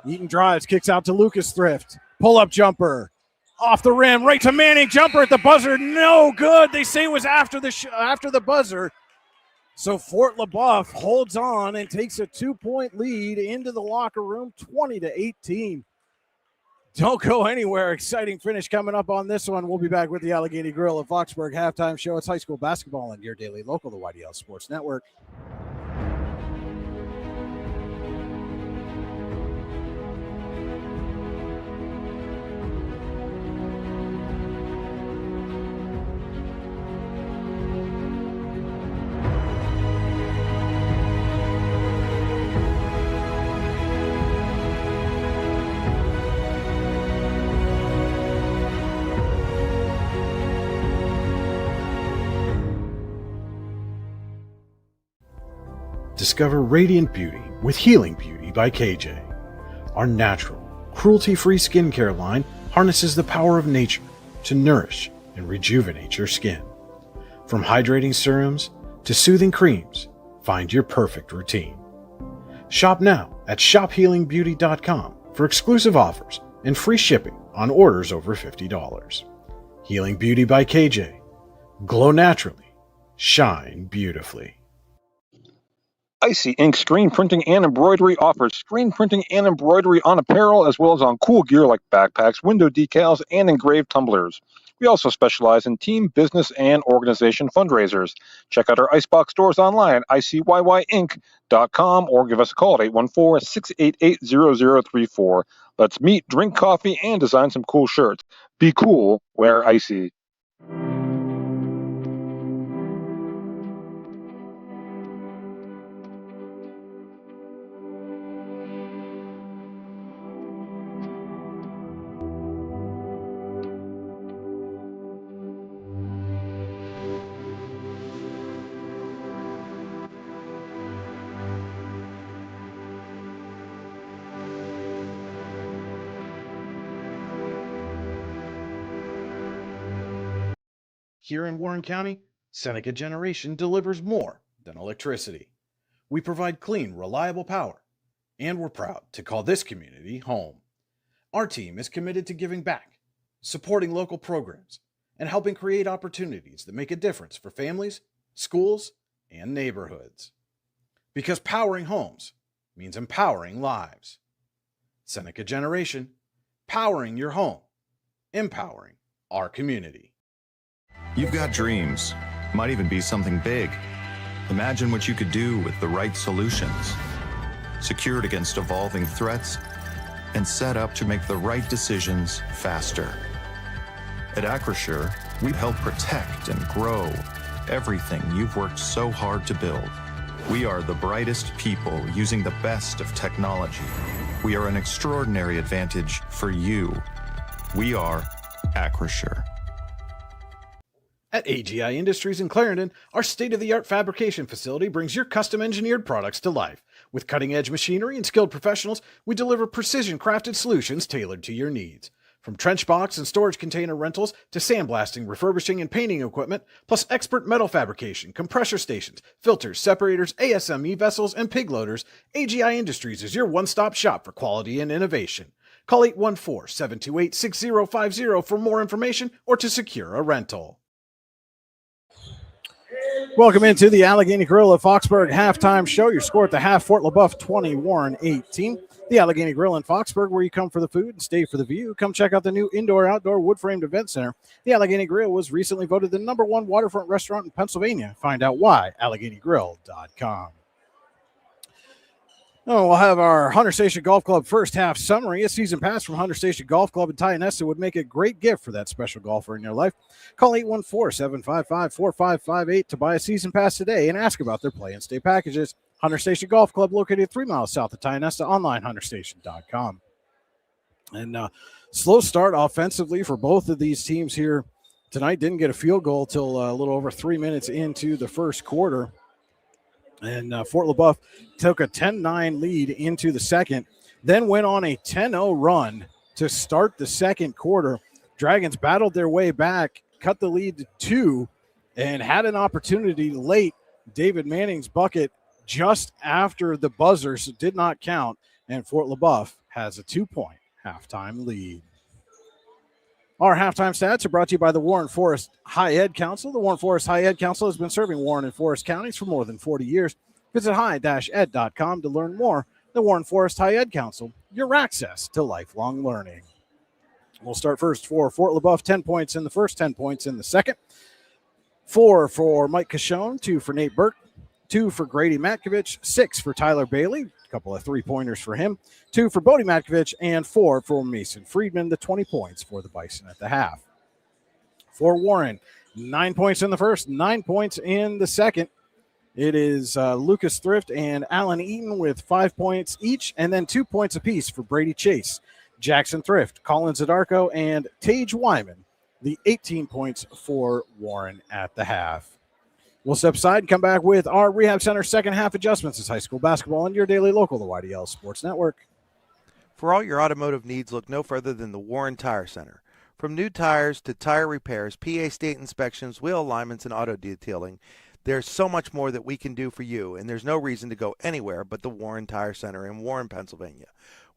Eaton drives, kicks out to Lucas Thrift. Pull-up jumper. Off the rim, right to Manning. Jumper at the buzzer. No good. They say it was after the buzzer. So Fort LeBoeuf holds on and takes a 2-point lead into the locker room, 20-18. Don't go anywhere. Exciting finish coming up on this one. We'll be back with the Allegheny Grill at Foxburg halftime show. It's high school basketball and your daily local, the YDL Sports Network. Discover radiant beauty with Healing Beauty by KJ. Our natural, cruelty-free skincare line harnesses the power of nature to nourish and rejuvenate your skin. From hydrating serums to soothing creams, find your perfect routine. Shop now at shophealingbeauty.com for exclusive offers and free shipping on orders over $50. Healing Beauty by KJ. Glow naturally. Shine beautifully. Icy Ink Screen Printing and Embroidery offers screen printing and embroidery on apparel as well as on cool gear like backpacks, window decals, and engraved tumblers. We also specialize in team, business, and organization fundraisers. Check out our Icebox stores online at icyyyinc.com or give us a call at 814-688-0034. Let's meet, drink coffee, and design some cool shirts. Be cool, wear Icy. Here in Warren County, Seneca Generation delivers more than electricity. We provide clean, reliable power, and we're proud to call this community home. Our team is committed to giving back, supporting local programs, and helping create opportunities that make a difference for families, schools, and neighborhoods. Because powering homes means empowering lives. Seneca Generation, powering your home, empowering our community. You've got dreams, might even be something big. Imagine what you could do with the right solutions. Secured against evolving threats and set up to make the right decisions faster. At Acrisure, we help protect and grow everything you've worked so hard to build. We are the brightest people using the best of technology. We are an extraordinary advantage for you. We are Acrisure. At AGI Industries in Clarendon, our state-of-the-art fabrication facility brings your custom-engineered products to life. With cutting-edge machinery and skilled professionals, we deliver precision-crafted solutions tailored to your needs. From trench box and storage container rentals to sandblasting, refurbishing, and painting equipment, plus expert metal fabrication, compressor stations, filters, separators, ASME vessels, and pig loaders, AGI Industries is your one-stop shop for quality and innovation. Call 814-728-6050 for more information or to secure a rental. Welcome into the Allegheny Grill at Foxburg halftime show. Your score at the half, Fort LeBoeuf 20, Warren 18. The Allegheny Grill in Foxburg, where you come for the food and stay for the view. Come check out the new indoor-outdoor wood-framed event center. The Allegheny Grill was recently voted the #1 waterfront restaurant in Pennsylvania. Find out why, AlleghenyGrill.com. Oh, we'll have our Hunter Station Golf Club first half summary. A season pass from Hunter Station Golf Club in Tionesta would make a great gift for that special golfer in your life. Call 814-755-4558 to buy a season pass today and ask about their play and stay packages. Hunter Station Golf Club, located 3 miles south of Tionesta, online hunterstation.com. And slow start offensively for both of these teams here tonight. Didn't get a field goal till a little over 3 minutes into the first quarter. And Fort LeBoeuf took a 10-9 lead into the second, then went on a 10-0 run to start the second quarter. Dragons battled their way back, cut the lead to 2, and had an opportunity late. David Manning's bucket just after the buzzers did not count, and Fort LeBoeuf has a 2-point halftime lead. Our halftime stats are brought to you by the Warren Forest High Ed Council. The Warren Forest High Ed Council has been serving Warren and Forest counties for more than 40 years. Visit high-ed.com to learn more. The Warren Forest High Ed Council, your access to lifelong learning. We'll start first for Fort LeBoeuf, 10 points in the first, 10 points in the second. 4 for Mike Cashone, 2 for Nate Burke, 2 for Grady Matkovich, 6 for Tyler Bailey, a couple of three-pointers for him, 2 for Bodie Matkovich, and 4 for Mason Friedman, the 20 points for the Bison at the half. For Warren, 9 points in the first, 9 points in the second. It is Lucas Thrift and Alan Eaton with 5 points each, and then 2 points apiece for Brady Chase, Jackson Thrift, Colin Zadarko, and Tage Wyman, the 18 points for Warren at the half. We'll step aside and come back with our Rehab Center second half adjustments as high school basketball and your daily local, the YDL Sports Network. For all your automotive needs, look no further than the Warren Tire Center. From new tires to tire repairs, PA state inspections, wheel alignments, and auto detailing, there's so much more that we can do for you, and there's no reason to go anywhere but the Warren Tire Center in Warren, Pennsylvania.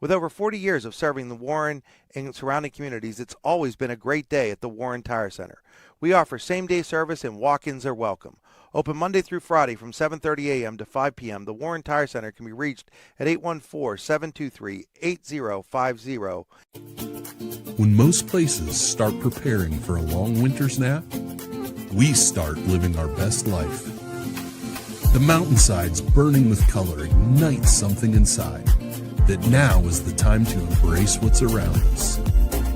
With over 40 years of serving the Warren and surrounding communities, it's always been a great day at the Warren Tire Center. We offer same-day service and walk-ins are welcome. Open Monday through Friday from 7:30 a.m. to 5 p.m., the Warren Tire Center can be reached at 814-723-8050. When most places start preparing for a long winter's nap, we start living our best life. The mountainsides burning with color ignite something inside that now is the time to embrace what's around us.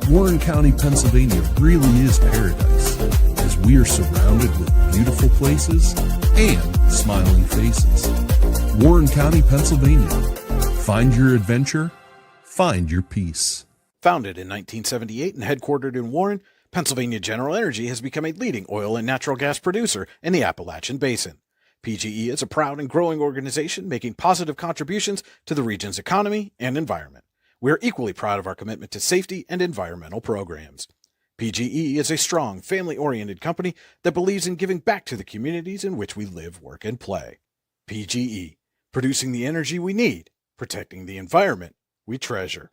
Warren County, Pennsylvania really is paradise, as we are surrounded with beautiful places and smiling faces. Warren County, Pennsylvania. Find your adventure, find your peace. Founded in 1978 and headquartered in Warren, Pennsylvania General Energy has become a leading oil and natural gas producer in the Appalachian Basin. PGE is a proud and growing organization making positive contributions to the region's economy and environment. We are equally proud of our commitment to safety and environmental programs. PGE is a strong, family-oriented company that believes in giving back to the communities in which we live, work, and play. PGE, producing the energy we need, protecting the environment we treasure.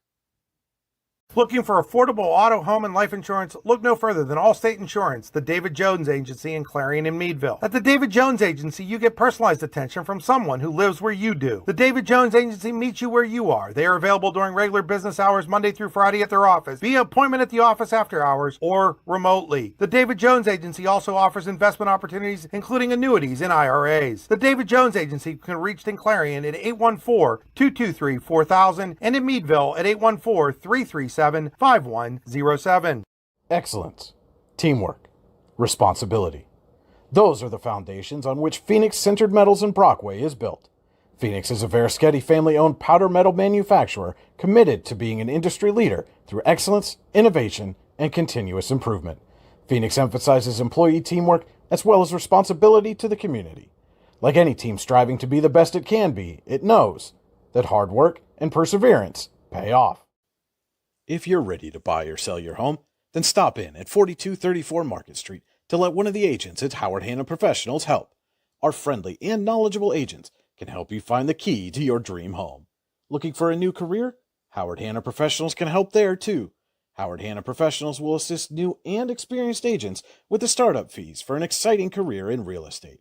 Looking for affordable auto, home, and life insurance? Look no further than Allstate Insurance, the David Jones Agency in Clarion and Meadville. At the David Jones Agency, you get personalized attention from someone who lives where you do. The David Jones Agency meets you where you are. They are available during regular business hours Monday through Friday at their office, via appointment at the office after hours, or remotely. The David Jones Agency also offers investment opportunities, including annuities and IRAs. The David Jones Agency can be reached in Clarion at 814-223-4000 and in Meadville at 814-337-5107. Excellence, teamwork, responsibility. Those are the foundations on which Phoenix Sintered Metals in Brockway is built. Phoenix is a Verischetti family-owned powder metal manufacturer committed to being an industry leader through excellence, innovation, and continuous improvement. Phoenix emphasizes employee teamwork as well as responsibility to the community. Like any team striving to be the best it can be, it knows that hard work and perseverance pay off. If you're ready to buy or sell your home, then stop in at 4234 Market Street to let one of the agents at Howard Hanna Professionals help. Our friendly and knowledgeable agents can help you find the key to your dream home. Looking for a new career? Howard Hanna Professionals can help there too. Howard Hanna Professionals will assist new and experienced agents with the startup fees for an exciting career in real estate.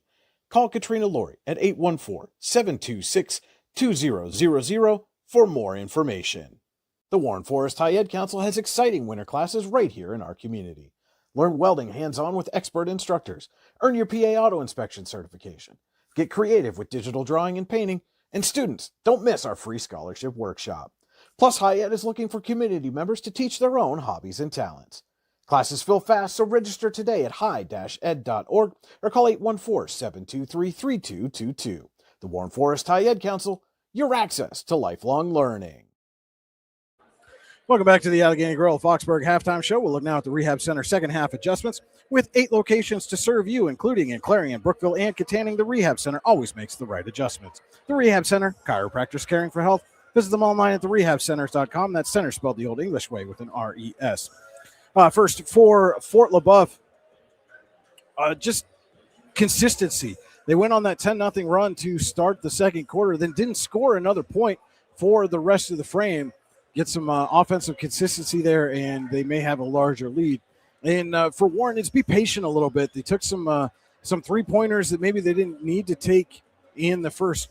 Call Katrina Laurie at 814-726-2000 for more information. The Warren Forest High Ed Council has exciting winter classes right here in our community. Learn welding hands-on with expert instructors. Earn your PA auto inspection certification. Get creative with digital drawing and painting. And students, don't miss our free scholarship workshop. Plus, High Ed is looking for community members to teach their own hobbies and talents. Classes fill fast, so register today at high-ed.org or call 814-723-3222. The Warren Forest High Ed Council, your access to lifelong learning. Welcome back to the Allegheny Grill Foxburg halftime show. We'll look now at the Rehab Center second half adjustments. With 8 locations to serve you, including in Clarion, Brookville, and Katanning, the Rehab Center always makes the right adjustments. The Rehab Center, chiropractors caring for health. Visit them online at therehabcenters.com. That's center spelled the old English way with an R-E-S. First, for Fort LeBoeuf, just consistency. They went on that 10-0 run to start the second quarter, then didn't score another point for the rest of the frame. Get some offensive consistency there, and they may have a larger lead. And for Warren, it's be patient a little bit. They took some three-pointers that maybe they didn't need to take in the first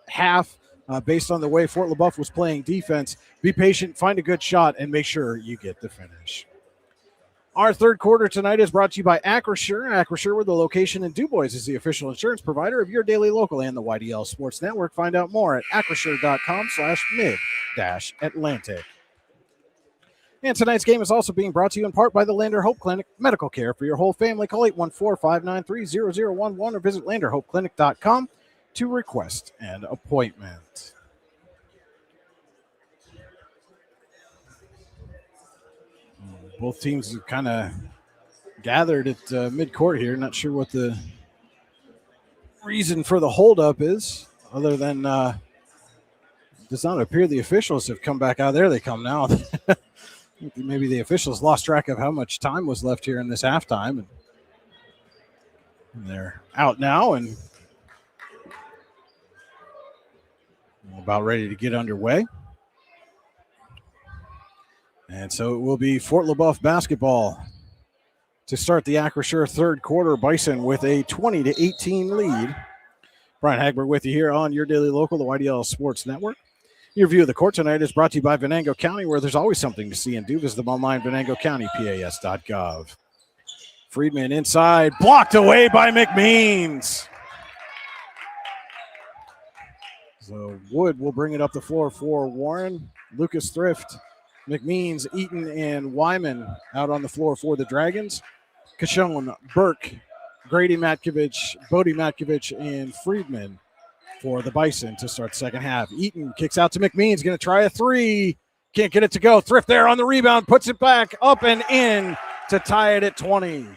half based on the way Fort LeBoeuf was playing defense. Be patient, find a good shot, and make sure you get the finish. Our third quarter tonight is brought to you by Acrisure. Acrisure, with the location in DuBois, is the official insurance provider of your daily local and the YDL Sports Network. Find out more at acrisure.com/mid-Atlantic. And tonight's game is also being brought to you in part by the Lander Hope Clinic. Medical care for your whole family. Call 814-593-0011 or visit landerhopeclinic.com to request an appointment. Both teams have kind of gathered at midcourt here. Not sure what the reason for the holdup is, other than does not appear the officials have come back out. There they come now. Maybe the officials lost track of how much time was left here in this halftime. And they're out now and about ready to get underway. And so it will be Fort LeBoeuf basketball to start the Acrisure third quarter. Bison with a 20-18 lead. Brian Hagberg with you here on your daily local, the YDL Sports Network. Your view of the court tonight is brought to you by Venango County, where there's always something to see and do. Visit them online, venangocountypas.gov. Friedman inside, blocked away by McMeans. So Wood will bring it up the floor for Warren. Lucas Thrift, McMeans, Eaton, and Wyman out on the floor for the Dragons. Cashone, Burke, Grady Matkovich, Bodie Matkovich, and Friedman for the Bison to start second half. Eaton kicks out to McMeans, going to try a three. Can't get it to go. Thrift there on the rebound, puts it back up and in to tie it at 20.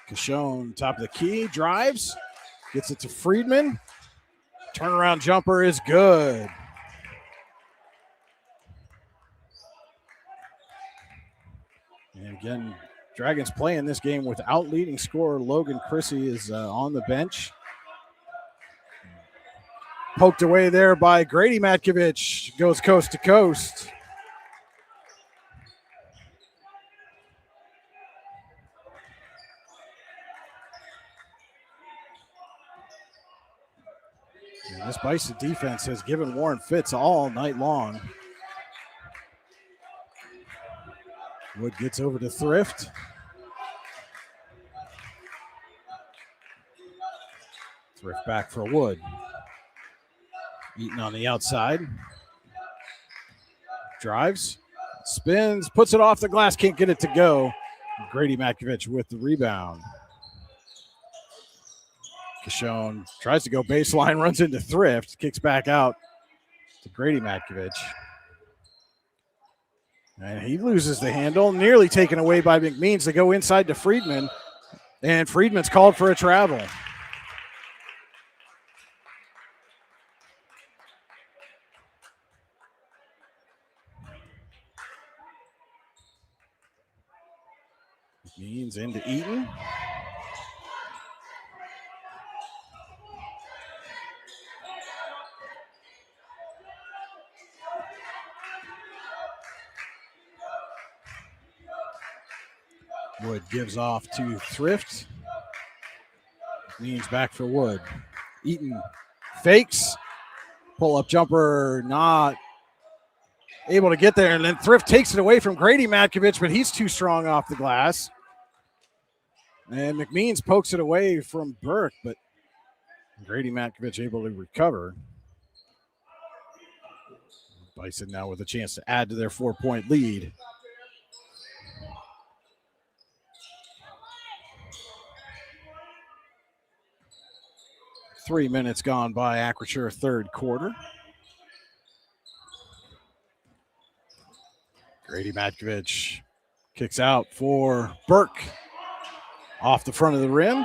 Cashone, top of the key, drives, gets it to Friedman. Turnaround jumper is good. And again, Dragons playing this game without leading scorer. Logan Chrissy is on the bench. Poked away there by Grady Matkovich. Goes coast to coast. And this Bison defense has given Warren fits all night long. Wood gets over to Thrift. Thrift back for Wood. Eaton on the outside. Drives. Spins. Puts it off the glass. Can't get it to go. Grady Matkovich with the rebound. Cashone tries to go baseline, runs into Thrift, kicks back out to Grady Matkovich. And he loses the handle, nearly taken away by McMeans to go inside to Friedman. And Friedman's called for a travel. McMeans into Eaton. Wood gives off to Thrift. Leans back for Wood. Eaton fakes. Pull-up jumper not able to get there, and then Thrift takes it away from Grady Matkovich, but he's too strong off the glass. And McMeans pokes it away from Burke, but Grady Matkovich able to recover. Bison now with a chance to add to their 4-point lead. Three minutes gone by Acrisure third quarter. Grady Matkovich kicks out for Burke off the front of the rim.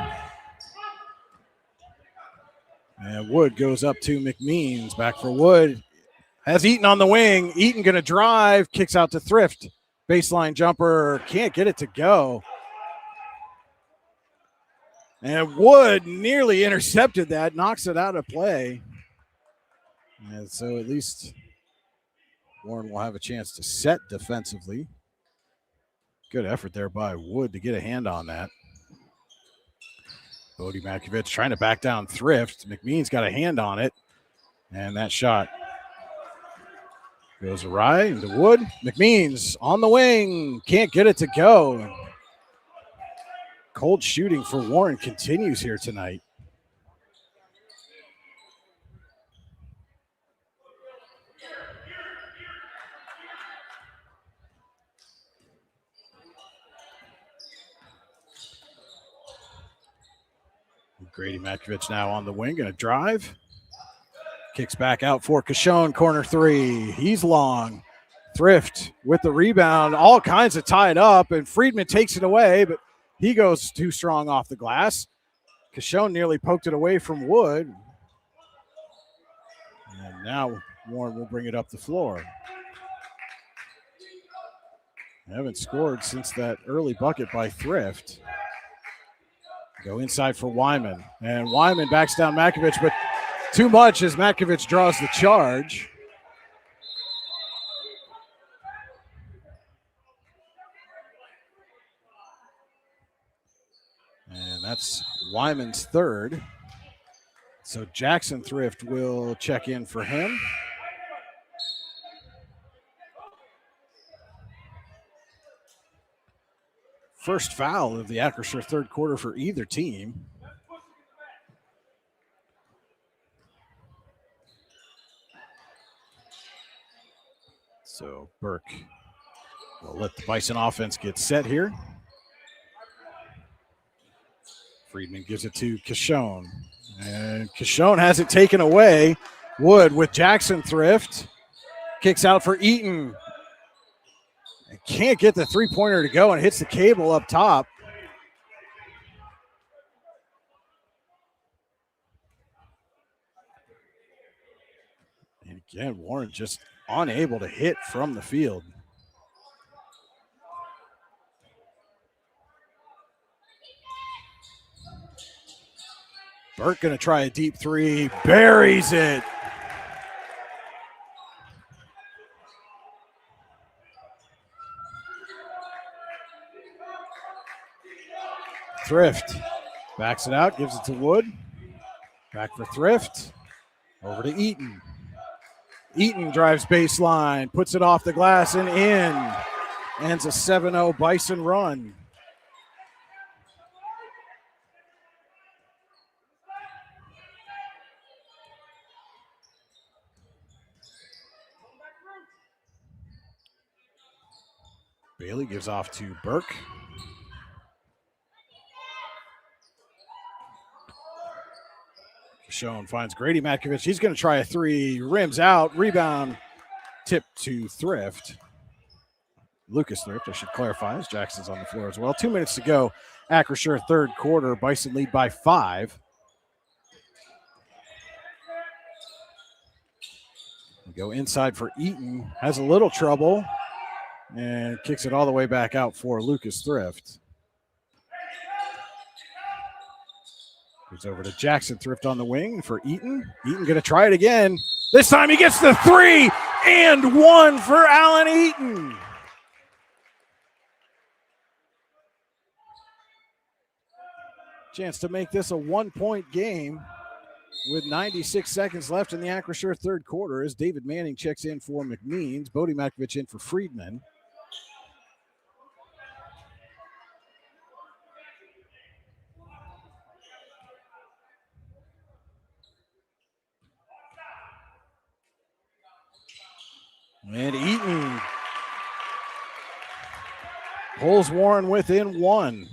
And Wood goes up to McMeans. Back for Wood. Has Eaton on the wing. Eaton going to drive. Kicks out to Thrift. Baseline jumper. Can't get it to go. And Wood nearly intercepted that. Knocks it out of play. And so at least Warren will have a chance to set defensively. Good effort there by Wood to get a hand on that. Bodie Matkovich trying to back down Thrift. McMeans got a hand on it. And that shot goes awry into Wood. McMeans on the wing. Can't get it to go. Cold shooting for Warren continues here tonight. Grady Matkovich now on the wing, going to drive. Kicks back out for Cashone, corner three. He's long. Thrift with the rebound, all kinds of tied up, and Friedman takes it away, but he goes too strong off the glass. Cashone nearly poked it away from Wood. And now Warren will bring it up the floor. They haven't scored since that early bucket by Thrift. Go inside for Wyman. And Wyman backs down Matkovich, but too much as Matkovich draws the charge. And that's Wyman's third. So Jackson Thrift will check in for him. First foul of the Acrisure third quarter for either team. So Burke will let the Bison offense get set here. Friedman gives it to Cashone. And Cashone has it taken away. Wood with Jackson Thrift. Kicks out for Eaton. Can't get the three-pointer to go and hits the cable up top. And again, Warren just unable to hit from the field. Burke going to try a deep three, buries it. Thrift backs it out, gives it to Wood. Back for Thrift. Over to Eaton. Eaton drives baseline, puts it off the glass and in. Ends a 7-0 Bison run. Bailey gives off to Burke. Cashone finds Grady Matkovich. He's going to try a three. Rims out. Rebound. Tip to Thrift. Lucas Thrift, I should clarify, as Jackson's on the floor as well. 2 minutes to go. Acrisure third quarter. Bison lead by 5. We go inside for Eaton. Has a little trouble. And kicks it all the way back out for Lucas Thrift. Goes over to Jackson Thrift on the wing for Eaton. Eaton going to try it again. This time he gets the 3 and 1 for Allen Eaton. Chance to make this a 1-point game. with 96 seconds left in the Acrisure third quarter as David Manning checks in for McMeans. Bodie Makovich in for Friedman. And Eaton pulls Warren within one.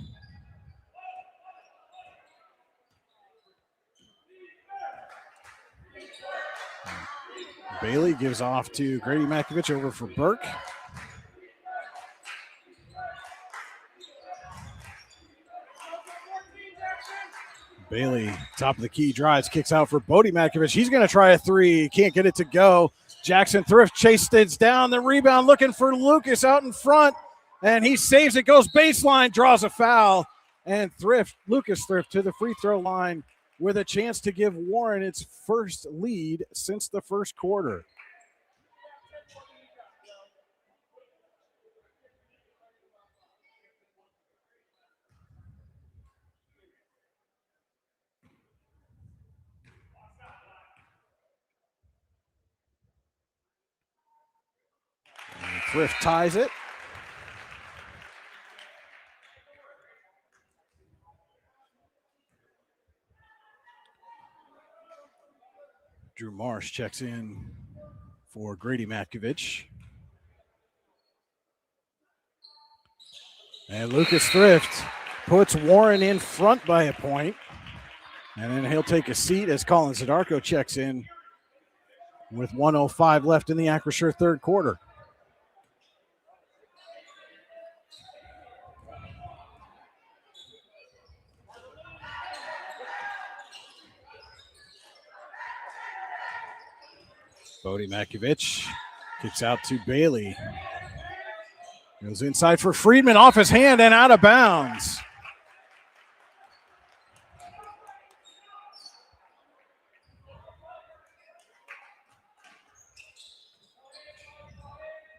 Bailey gives off to Grady Makovich over for Burke. Bailey, top of the key, drives, kicks out for Bodie Makovich. He's going to try a three. Can't get it to go. Jackson Thrift chases down the rebound, looking for Lucas out in front, and he saves it, goes baseline, draws a foul, and Lucas Thrift to the free throw line with a chance to give Warren its first lead since the first quarter. And Thrift ties it. Drew Marsh checks in for Grady Matkovich. And Lucas Thrift puts Warren in front by a point. And then he'll take a seat as Colin Zadarko checks in with 1:05 left in the Acrisure third quarter. Bodie Makovich kicks out to Bailey. Goes inside for Friedman, off his hand and out of bounds.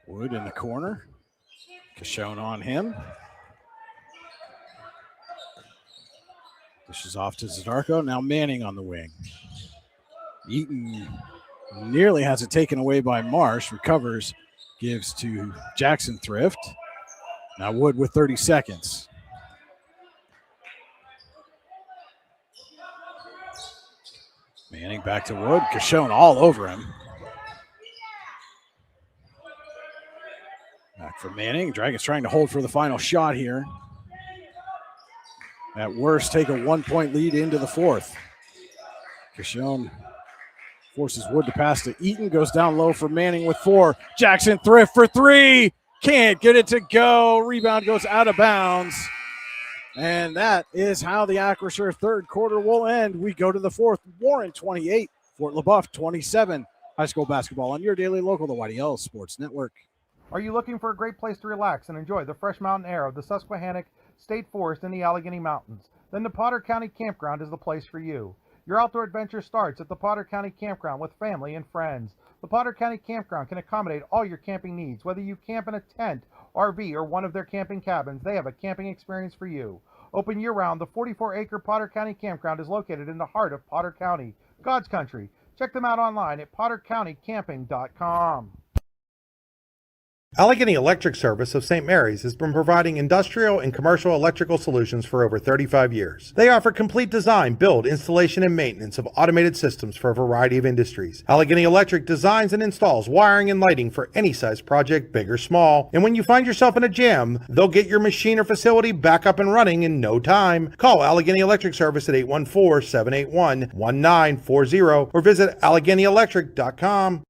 Wood in the corner. Cashone on him. Dishes off to Zadarko. Now Manning on the wing. Eaton nearly has it taken away by Marsh. Recovers, gives to Jackson Thrift. Now Wood with 30 seconds. Manning back to Wood. Cashone all over him. Back for Manning. Dragons trying to hold for the final shot here. At worst, take a 1-point lead into the fourth. Cashone forces Wood to pass to Eaton. Goes down low for Manning with 4. Jackson Thrift for 3. Can't get it to go. Rebound goes out of bounds. And that is how the Acrisure third quarter will end. We go to the fourth. Warren 28, Fort LeBoeuf 27. High school basketball on your daily local, the YDL Sports Network. Are you looking for a great place to relax and enjoy the fresh mountain air of the Susquehannock State Forest in the Allegheny Mountains? Then the Potter County Campground is the place for you. Your outdoor adventure starts at the Potter County Campground with family and friends. The Potter County Campground can accommodate all your camping needs. Whether you camp in a tent, RV, or one of their camping cabins, they have a camping experience for you. Open year-round, the 44-acre Potter County Campground is located in the heart of Potter County, God's country. Check them out online at pottercountycamping.com. Allegheny Electric Service of St. Mary's has been providing industrial and commercial electrical solutions for over 35 years. They offer complete design, build, installation, and maintenance of automated systems for a variety of industries. Allegheny Electric designs and installs wiring and lighting for any size project, big or small. And when you find yourself in a jam, they'll get your machine or facility back up and running in no time. Call Allegheny Electric Service at 814-781-1940 or visit AlleghenyElectric.com.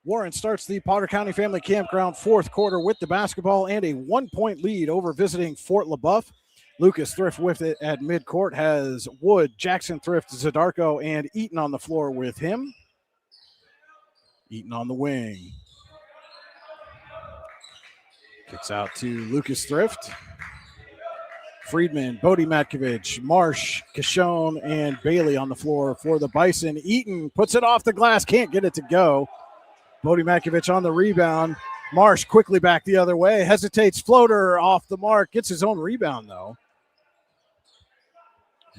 Warren starts the Potter County Family Campground fourth quarter with the basketball and a 1-point lead over visiting Fort LeBoeuf. Lucas Thrift with it at midcourt has Wood, Jackson Thrift, Zadarko, and Eaton on the floor with him. Eaton on the wing. Kicks out to Lucas Thrift. Friedman, Bodie Matkovich, Marsh, Cashone, and Bailey on the floor for the Bison. Eaton puts it off the glass, can't get it to go. Bodie Matkovich on the rebound. Marsh quickly back the other way. Hesitates, floater off the mark. Gets his own rebound, though.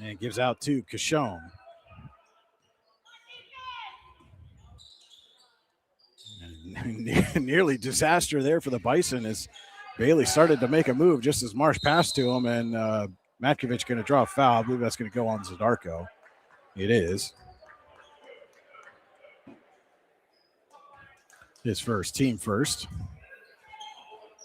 And gives out to Cashone. Nearly disaster there for the Bison as Bailey started to make a move just as Marsh passed to him, and Matkovich going to draw a foul. I believe that's going to go on Zadarko. It is. His first, team first.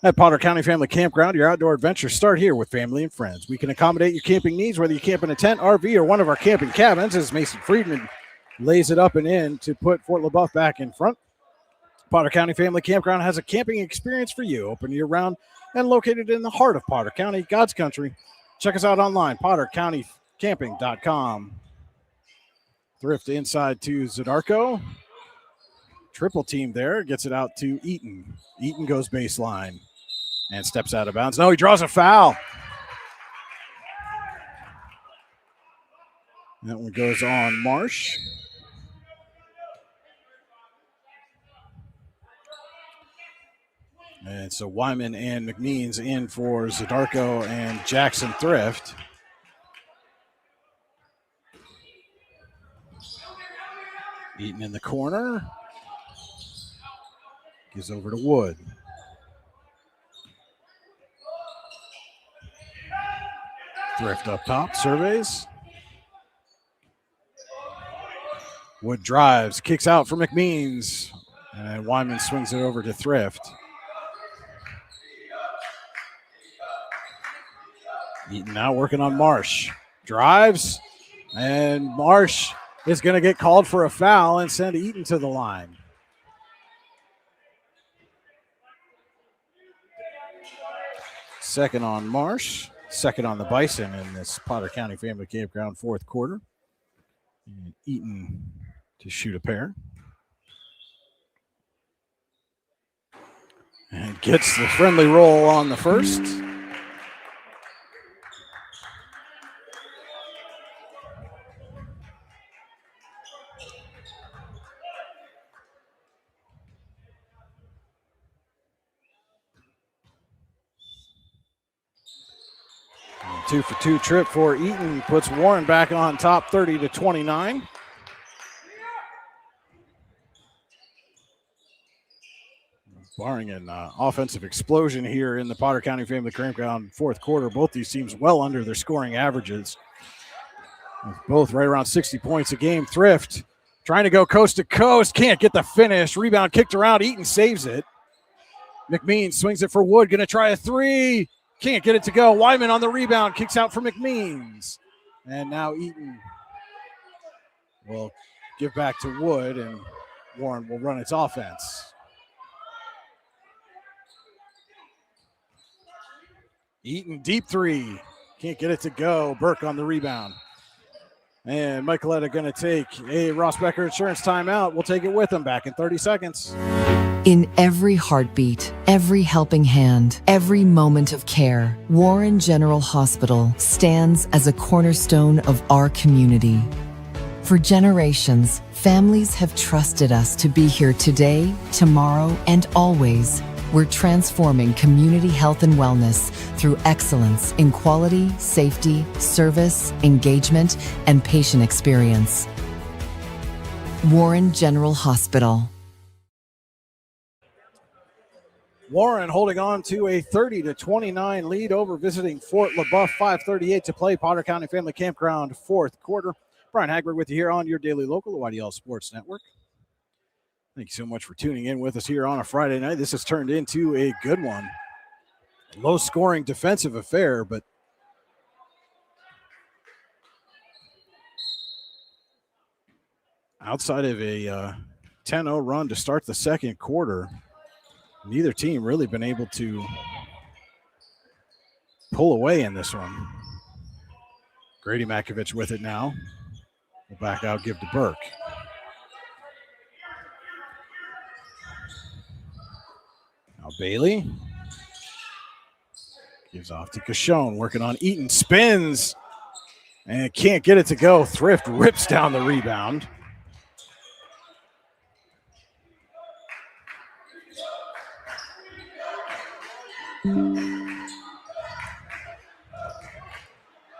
At Potter County Family Campground, your outdoor adventures start here with family and friends. We can accommodate your camping needs, whether you camp in a tent, RV, or one of our camping cabins, as Mason Friedman lays it up and in to put Fort LeBoeuf back in front. Potter County Family Campground has a camping experience for you, open year-round and located in the heart of Potter County, God's country. Check us out online, pottercountycamping.com. Thrift inside to Zadarko. Triple team there, gets it out to Eaton. Eaton goes baseline and steps out of bounds. No, he draws a foul. That one goes on Marsh. And so Wyman and McMeans in for Zadarko and Jackson Thrift. Eaton in the corner. Gives over to Wood. Thrift up top, surveys. Wood drives, kicks out for McMeans. And Wyman swings it over to Thrift. Eaton now working on Marsh. Drives, and Marsh is going to get called for a foul and send Eaton to the line. Second on Marsh, second on the Bison in this Potter County Family Campground fourth quarter. And Eaton to shoot a pair. And gets the friendly roll on the first. And 2-for-2 trip for Eaton puts Warren back on top 30-29. Barring an offensive explosion here in the Potter County Family Campground fourth quarter, both these teams well under their scoring averages. Both right around 60 points a game. Thrift trying to go coast to coast, can't get the finish. Rebound kicked around, Eaton saves it. McMeans swings it for Wood, going to try a three. Can't get it to go. Wyman on the rebound, kicks out for McMeans. And now Eaton will give back to Wood, and Warren will run its offense. Eaton deep three. Can't get it to go. Burke on the rebound. And Michaeletta going to take a Ross Becker insurance timeout. We'll take it with him. Back in 30 seconds. In every heartbeat, every helping hand, every moment of care, Warren General Hospital stands as a cornerstone of our community. For generations, families have trusted us to be here today, tomorrow, and always. We're transforming community health and wellness through excellence in quality, safety, service, engagement, and patient experience. Warren General Hospital. Warren holding on to a 30-29 lead over visiting Fort LeBoeuf. 5:38 to play. Potter County Family Campground fourth quarter. Brian Hagberg with you here on your daily local, the YDL Sports Network. Thank you so much for tuning in with us here on a Friday night. This has turned into a good one. Low-scoring defensive affair, but outside of a 10-0 run to start the second quarter, neither team really been able to pull away in this one. Grady Makovich with it now. Will back out, give to Burke. Now Bailey gives off to Cashone, working on Eaton, spins, and can't get it to go. Thrift rips down the rebound.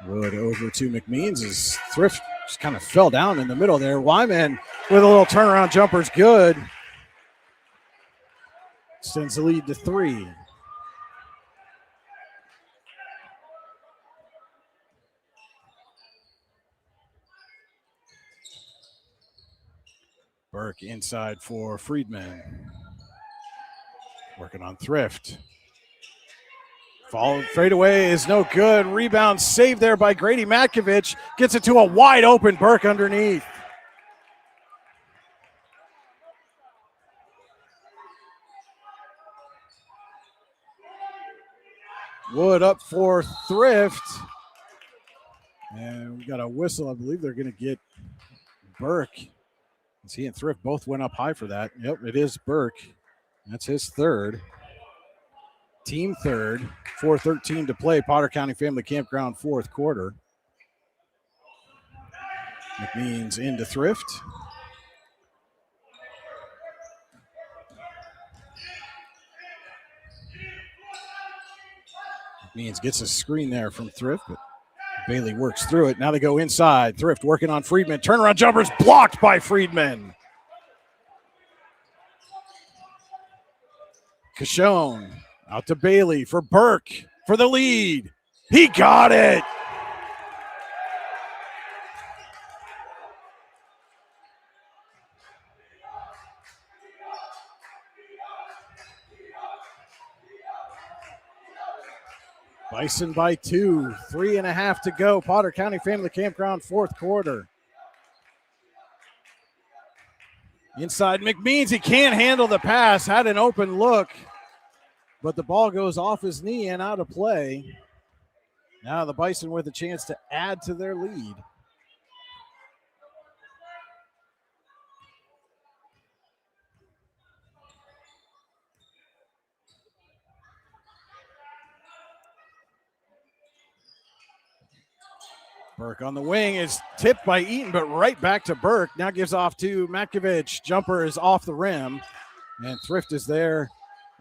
Wood over to McMeans as Thrift just kind of fell down in the middle there. Wyman with a little turnaround jumper is good. Extends the lead to 3. Burke inside for Friedman. Working on Thrift. Fadeaway is no good. Rebound saved there by Grady Matkovich. Gets it to a wide open Burke underneath. Wood up for Thrift. And we got a whistle. I believe they're going to get Burke. He and Thrift both went up high for that. Yep, it is Burke. That's his third. Team third. 4:13 to play. Potter County Family Campground, fourth quarter. McMeans into Thrift. McMeans gets a screen there from Thrift, but Bailey works through it. Now they go inside. Thrift working on Friedman. Turnaround jumper's blocked by Friedman. Cashone out to Bailey for Burke for the lead. He got it. Bison by 2, 3.5 to go. Potter County Family Campground, fourth quarter. Inside McMeans, he can't handle the pass. Had an open look, but the ball goes off his knee and out of play. Now the Bison with a chance to add to their lead. Burke on the wing is tipped by Eaton, but right back to Burke. Now gives off to Matkovich. Jumper is off the rim, and Thrift is there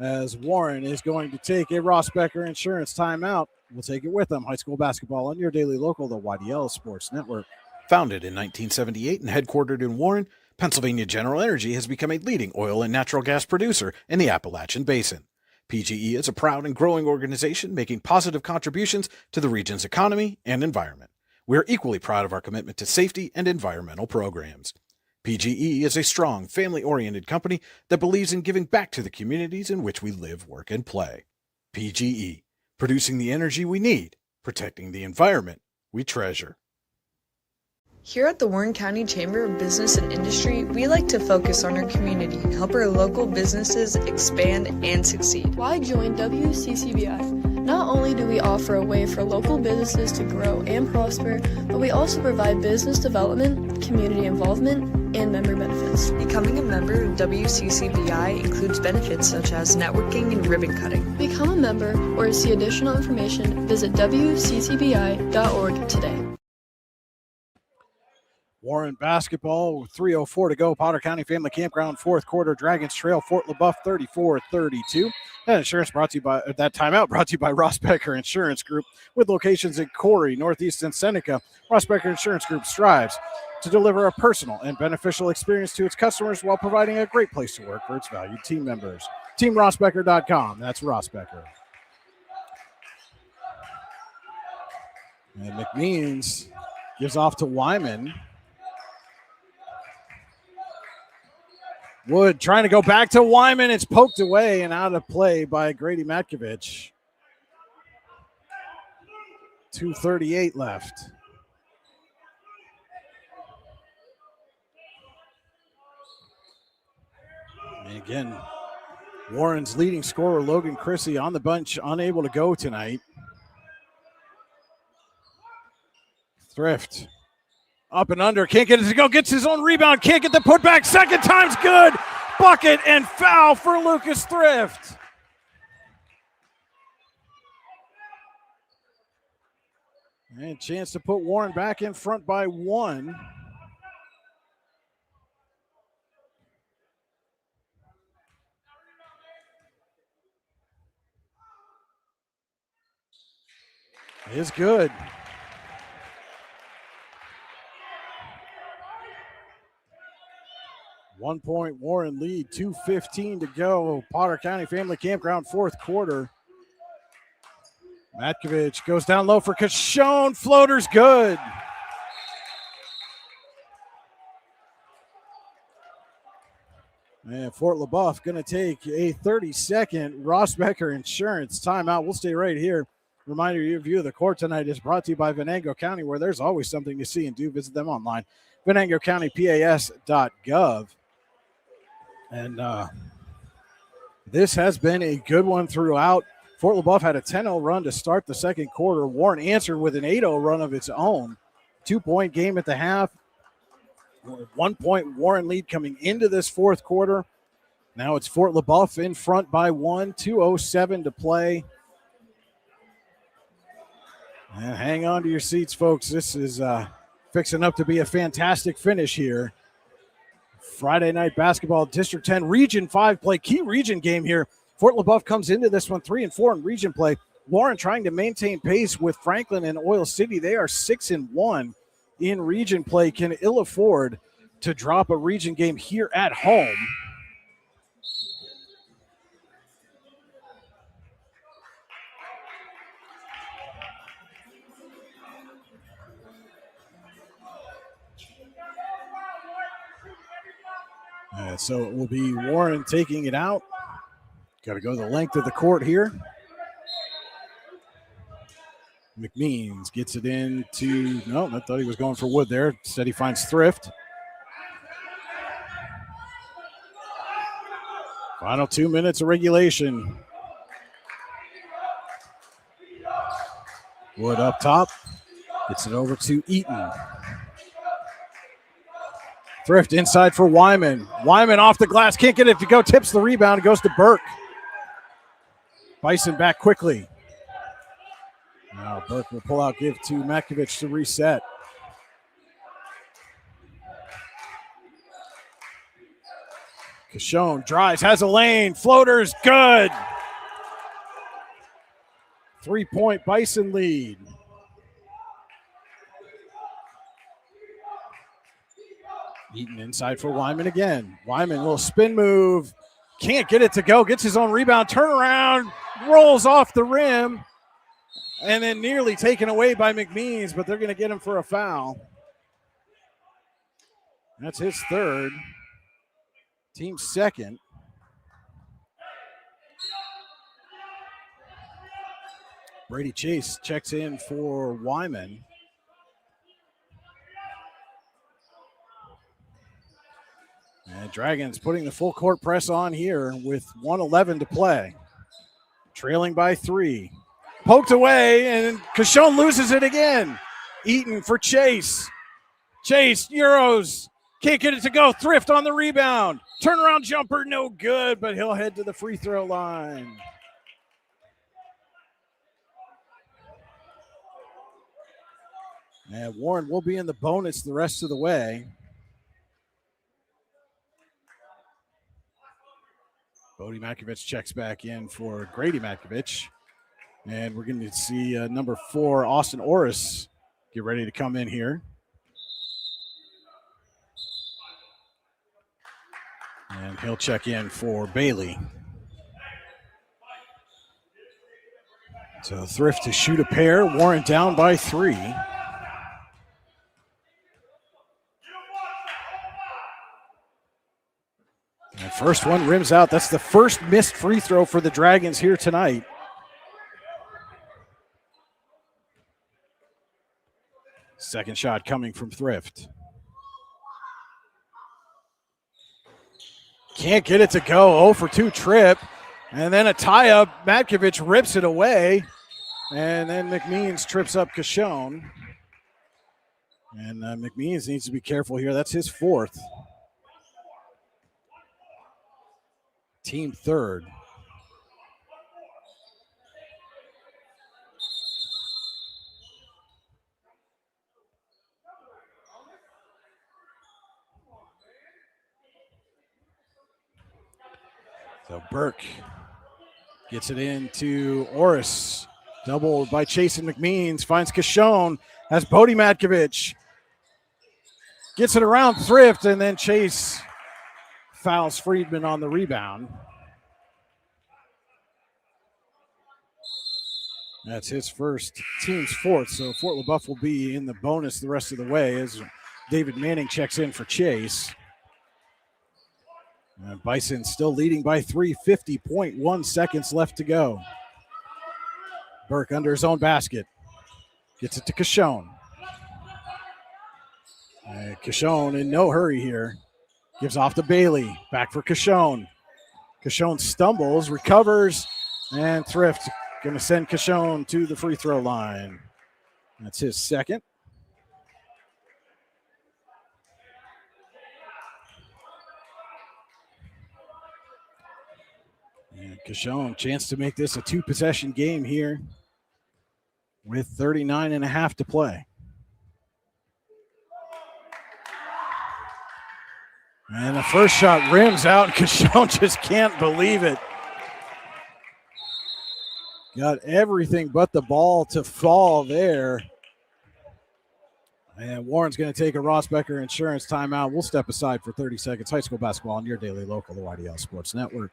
as Warren is going to take a Ross Becker Insurance timeout. We'll take it with them. High school basketball on your daily local, the YDL Sports Network. Founded in 1978 and headquartered in Warren, Pennsylvania General Energy has become a leading oil and natural gas producer in the Appalachian Basin. PGE is a proud and growing organization making positive contributions to the region's economy and environment. We are equally proud of our commitment to safety and environmental programs. PGE is a strong, family-oriented company that believes in giving back to the communities in which we live, work, and play. PGE, producing the energy we need, protecting the environment we treasure. Here at the Warren County Chamber of Business and Industry, we like to focus on our community and help our local businesses expand and succeed. Why join WCCBF? Not only do we offer a way for local businesses to grow and prosper, but we also provide business development, community involvement, and member benefits. Becoming a member of WCCBI includes benefits such as networking and ribbon cutting. Become a member or to see additional information, visit WCCBI.org today. Warren basketball, 3:04 to go. Potter County Family Campground, fourth quarter. Dragons trail Fort LeBoeuf 34-32. That insurance brought to you by that timeout brought to you by Ross Becker Insurance Group, with locations in Corey, Northeast, and Seneca. Ross Becker Insurance Group strives to deliver a personal and beneficial experience to its customers while providing a great place to work for its valued team members. TeamRossBecker.com. That's Ross Becker. And McMeans gives off to Wyman. Wood trying to go back to Wyman. It's poked away and out of play by Grady Matkovich. 2:38 left. And again, Warren's leading scorer, Logan Chrissy, on the bench, unable to go tonight. Thrift. Up and under, can't get it to go, gets his own rebound, can't get the putback, second time's good. Bucket and foul for Lucas Thrift. And chance to put Warren back in front by 1. Is good. 1 point Warren lead, 2:15 to go. Potter County Family Campground, fourth quarter. Matkovich goes down low for Cashone. Floater's good. And Fort LeBoeuf going to take a 30-second Rossbecker Insurance timeout. We'll stay right here. Reminder, your view of the court tonight is brought to you by Venango County, where there's always something to see and do. Visit them online, venangocountypas.gov. And this has been a good one throughout. Fort LeBoeuf had a 10-0 run to start the second quarter. Warren answered with an 8-0 run of its own. 2-point game at the half. 1 point Warren lead coming into this fourth quarter. Now it's Fort LeBoeuf in front by 1, 2:07 to play. And hang on to your seats, folks. This is fixing up to be a fantastic finish here. Friday night basketball, District 10 Region 5 play, key region game here. Fort LeBoeuf comes into this one 3-4 in region play. Warren trying to maintain pace with Franklin and Oil City. They are 6-1 in region play, can ill afford to drop a region game here at home. So it will be Warren taking it out. Got to go the length of the court here. McMeans gets it into, no, I thought he was going for Wood there. Instead he finds Thrift. Final 2 minutes of regulation. Wood up top. Gets it over to Eaton. Thrift inside for Wyman. Wyman off the glass. Can't get it to go. Tips the rebound. It goes to Burke. Bison back quickly. Now Burke will pull out, give to Matkovich to reset. Cashone drives, has a lane. Floater's good. 3-point Bison lead. Eaton inside for Wyman again. Wyman will spin move. Can't get it to go. Gets his own rebound. Turnaround. Rolls off the rim. And then nearly taken away by McMeans, but they're going to get him for a foul. That's his third. Team second. Brady Chase checks in for Wyman. And Dragons putting the full court press on here with 1:11 to play. Trailing by 3. Poked away, and Cashone loses it again. Eaton for Chase. Chase, Euros. Can't get it to go. Thrift on the rebound. Turnaround jumper, no good, but he'll head to the free throw line. And Warren will be in the bonus the rest of the way. Bodie Matkovich checks back in for Grady Matkovich. And we're going to see number 4, Austin Orris, get ready to come in here. And he'll check in for Bailey. So Thrift to shoot a pair. Warren down by 3. And first one rims out. That's the first missed free throw for the Dragons here tonight. Second shot coming from Thrift. Can't get it to go. 0 for 2 trip. And then a tie-up. Matkovich rips it away. And then McMeans trips up Cashone. And McMeans needs to be careful here. That's his 4th. Team 3rd. So Burke gets it into Orris. Doubled by Chase and McMeans. Finds Cashone. Has Bodie Matkovich. Gets it around Thrift, and then Chase fouls Friedman on the rebound. That's his first, team's fourth, so Fort LeBoeuf will be in the bonus the rest of the way as David Manning checks in for Chase. Bison still leading by 3, 50.1 seconds left to go. Burke under his own basket. Gets it to Cashone. Cashone in no hurry here. Gives off to Bailey. Back for Cashone. Cashone stumbles, recovers, and Thrift going to send Cashone to the free throw line. That's his second. And Cashone, chance to make this a 2-possession game here with 39.5 to play. And the first shot rims out. Cashone just can't believe it. Got everything but the ball to fall there. And Warren's going to take a Ross Becker Insurance timeout. We'll step aside for 30 seconds. High school basketball on your daily local, the YDL Sports Network.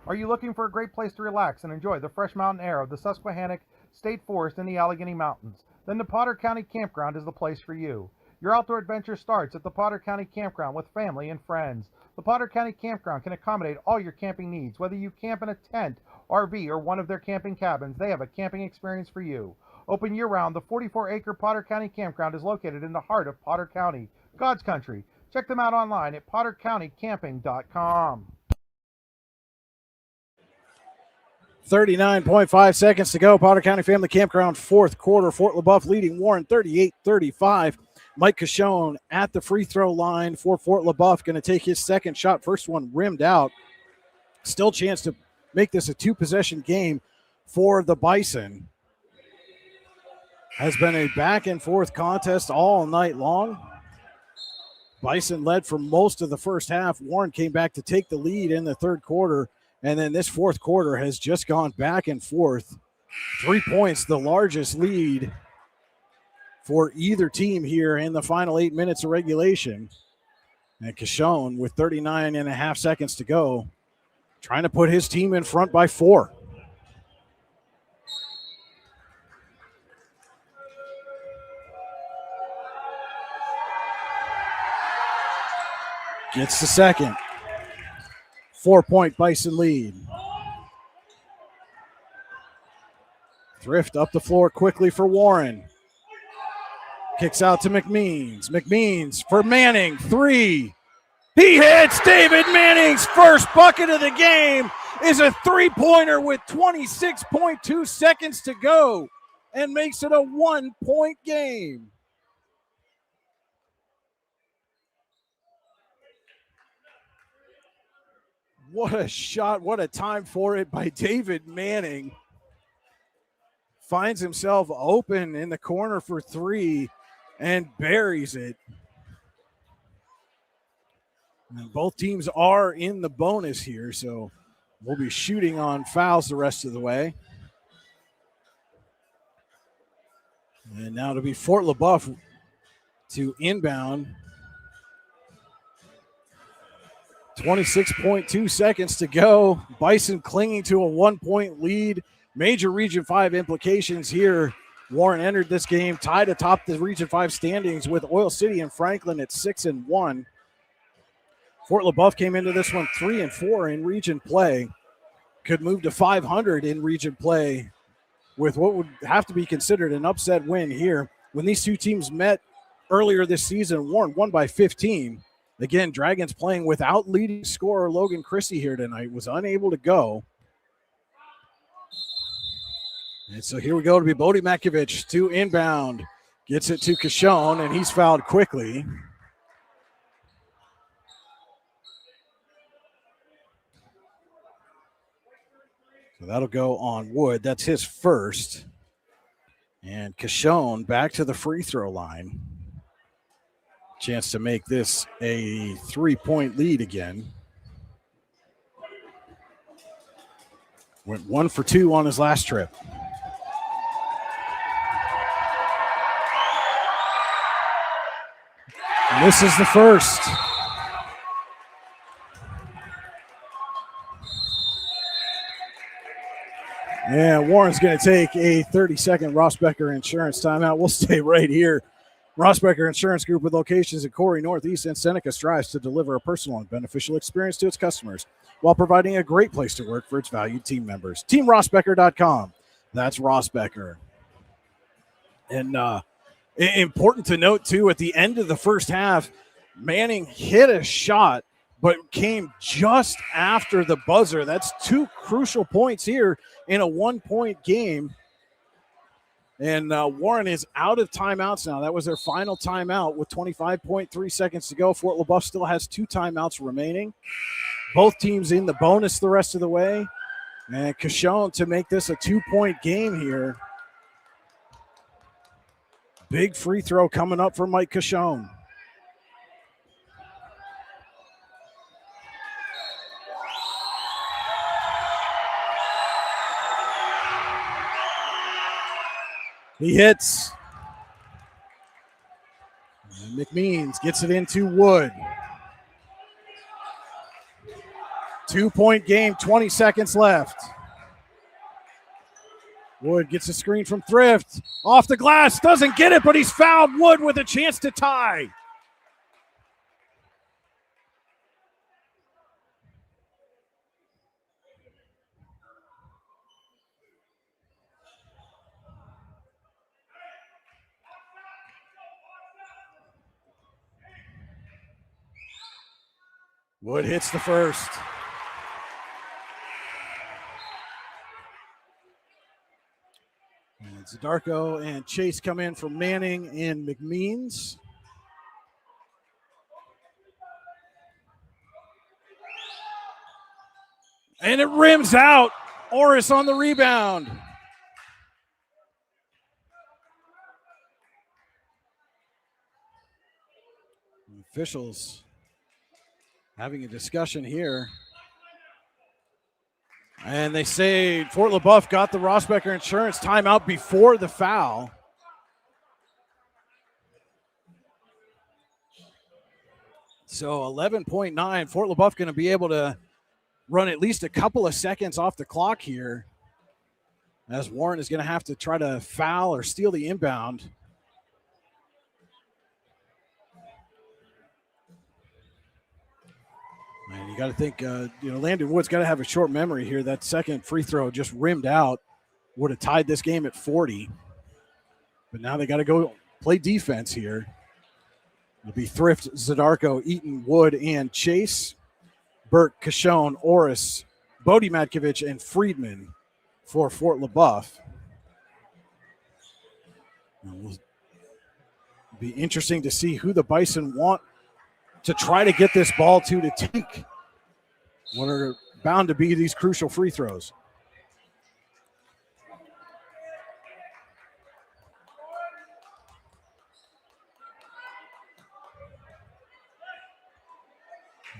Are you looking for a great place to relax and enjoy the fresh mountain air of the Susquehannock State Forest in the Allegheny Mountains? Then the Potter County Campground is the place for you. Your outdoor adventure starts at the Potter County Campground with family and friends. The Potter County Campground can accommodate all your camping needs. Whether you camp in a tent, RV, or one of their camping cabins, they have a camping experience for you. Open year-round, the 44-acre Potter County Campground is located in the heart of Potter County, God's country. Check them out online at pottercountycamping.com. 39.5 seconds to go. Potter County Family Campground, fourth quarter. Fort LeBoeuf leading Warren 38-35. Mike Cashone at the free throw line for Fort LeBoeuf. Going to take his second shot. First one rimmed out. Still chance to make this a 2-possession game for the Bison. Has been a back and forth contest all night long. Bison led for most of the first half. Warren came back to take the lead in the third quarter. And then this fourth quarter has just gone back and forth. 3 points, the largest lead for either team here in the final 8 minutes of regulation. And Cashone with 39.5 seconds to go, trying to put his team in front by 4. Gets the second. 4-point Bison lead. Thrift up the floor quickly for Warren. Kicks out to McMeans. McMeans for Manning. 3. He hits. David Manning's first bucket of the game is a 3-pointer with 26.2 seconds to go and makes it a 1-point game. What a shot. What a time for it by David Manning. Finds himself open in the corner for 3 and buries it. And both teams are in the bonus here, so we'll be shooting on fouls the rest of the way. And now to be Fort LeBoeuf to inbound. 26.2 seconds to go. Bison clinging to a 1-point lead. Major Region 5 implications here. Warren entered this game tied atop the Region 5 standings with Oil City and Franklin at 6-1. Fort LeBoeuf came into this one 3-4 in region play. Could move to 500 in region play with what would have to be considered an upset win here. When these two teams met earlier this season, Warren won by 15. Again, Dragons playing without leading scorer Logan Chrissy here tonight, was unable to go. And so here we go to be Bodie Makovich to inbound. Gets it to Cashone, and he's fouled quickly. So that'll go on Wood. That's his first. And Cashone back to the free throw line. Chance to make this a 3-point lead again. Went 1 for 2 on his last trip. And this is the first. Yeah, Warren's going to take a 30-second Rossbecker Insurance timeout. We'll stay right here. Rossbecker Insurance Group, with locations in Corey, Northeast, and Seneca, strives to deliver a personal and beneficial experience to its customers while providing a great place to work for its valued team members. TeamRossbecker.com. That's Rossbecker. And important to note, too, at the end of the first half, Manning hit a shot but came just after the buzzer. That's 2 crucial points here in a 1-point game. And Warren is out of timeouts now. That was their final timeout with 25.3 seconds to go. Fort LeBoeuf still has 2 timeouts remaining. Both teams in the bonus the rest of the way. And Cashone to make this a 2-point game here. Big free throw coming up for Mike Cashone. He hits. And McMeans gets it into Wood. 2-point game, 20 seconds left. Wood gets a screen from Thrift. Off the glass, doesn't get it, but he's fouled. Wood with a chance to tie. Wood hits the first. And Zadarko and Chase come in for Manning and McMeans. And it rims out. Orris on the rebound. Officials having a discussion here. And they say Fort LeBoeuf got the Rossbecker Insurance timeout before the foul. So 11.9. Fort LeBoeuf going to be able to run at least a couple of seconds off the clock here, as Warren is going to have to try to foul or steal the inbound. Man, you got to think, Landon Wood's got to have a short memory here. That second free throw just rimmed out. Would have tied this game at 40. But now they got to go play defense here. It'll be Thrift, Zadarko, Eaton, Wood, and Chase. Burke, Cashone, Orris, Bodie Matkovich, and Friedman for Fort LeBoeuf. It'll be interesting to see who the Bison want to try to get this ball to take what are bound to be these crucial free throws.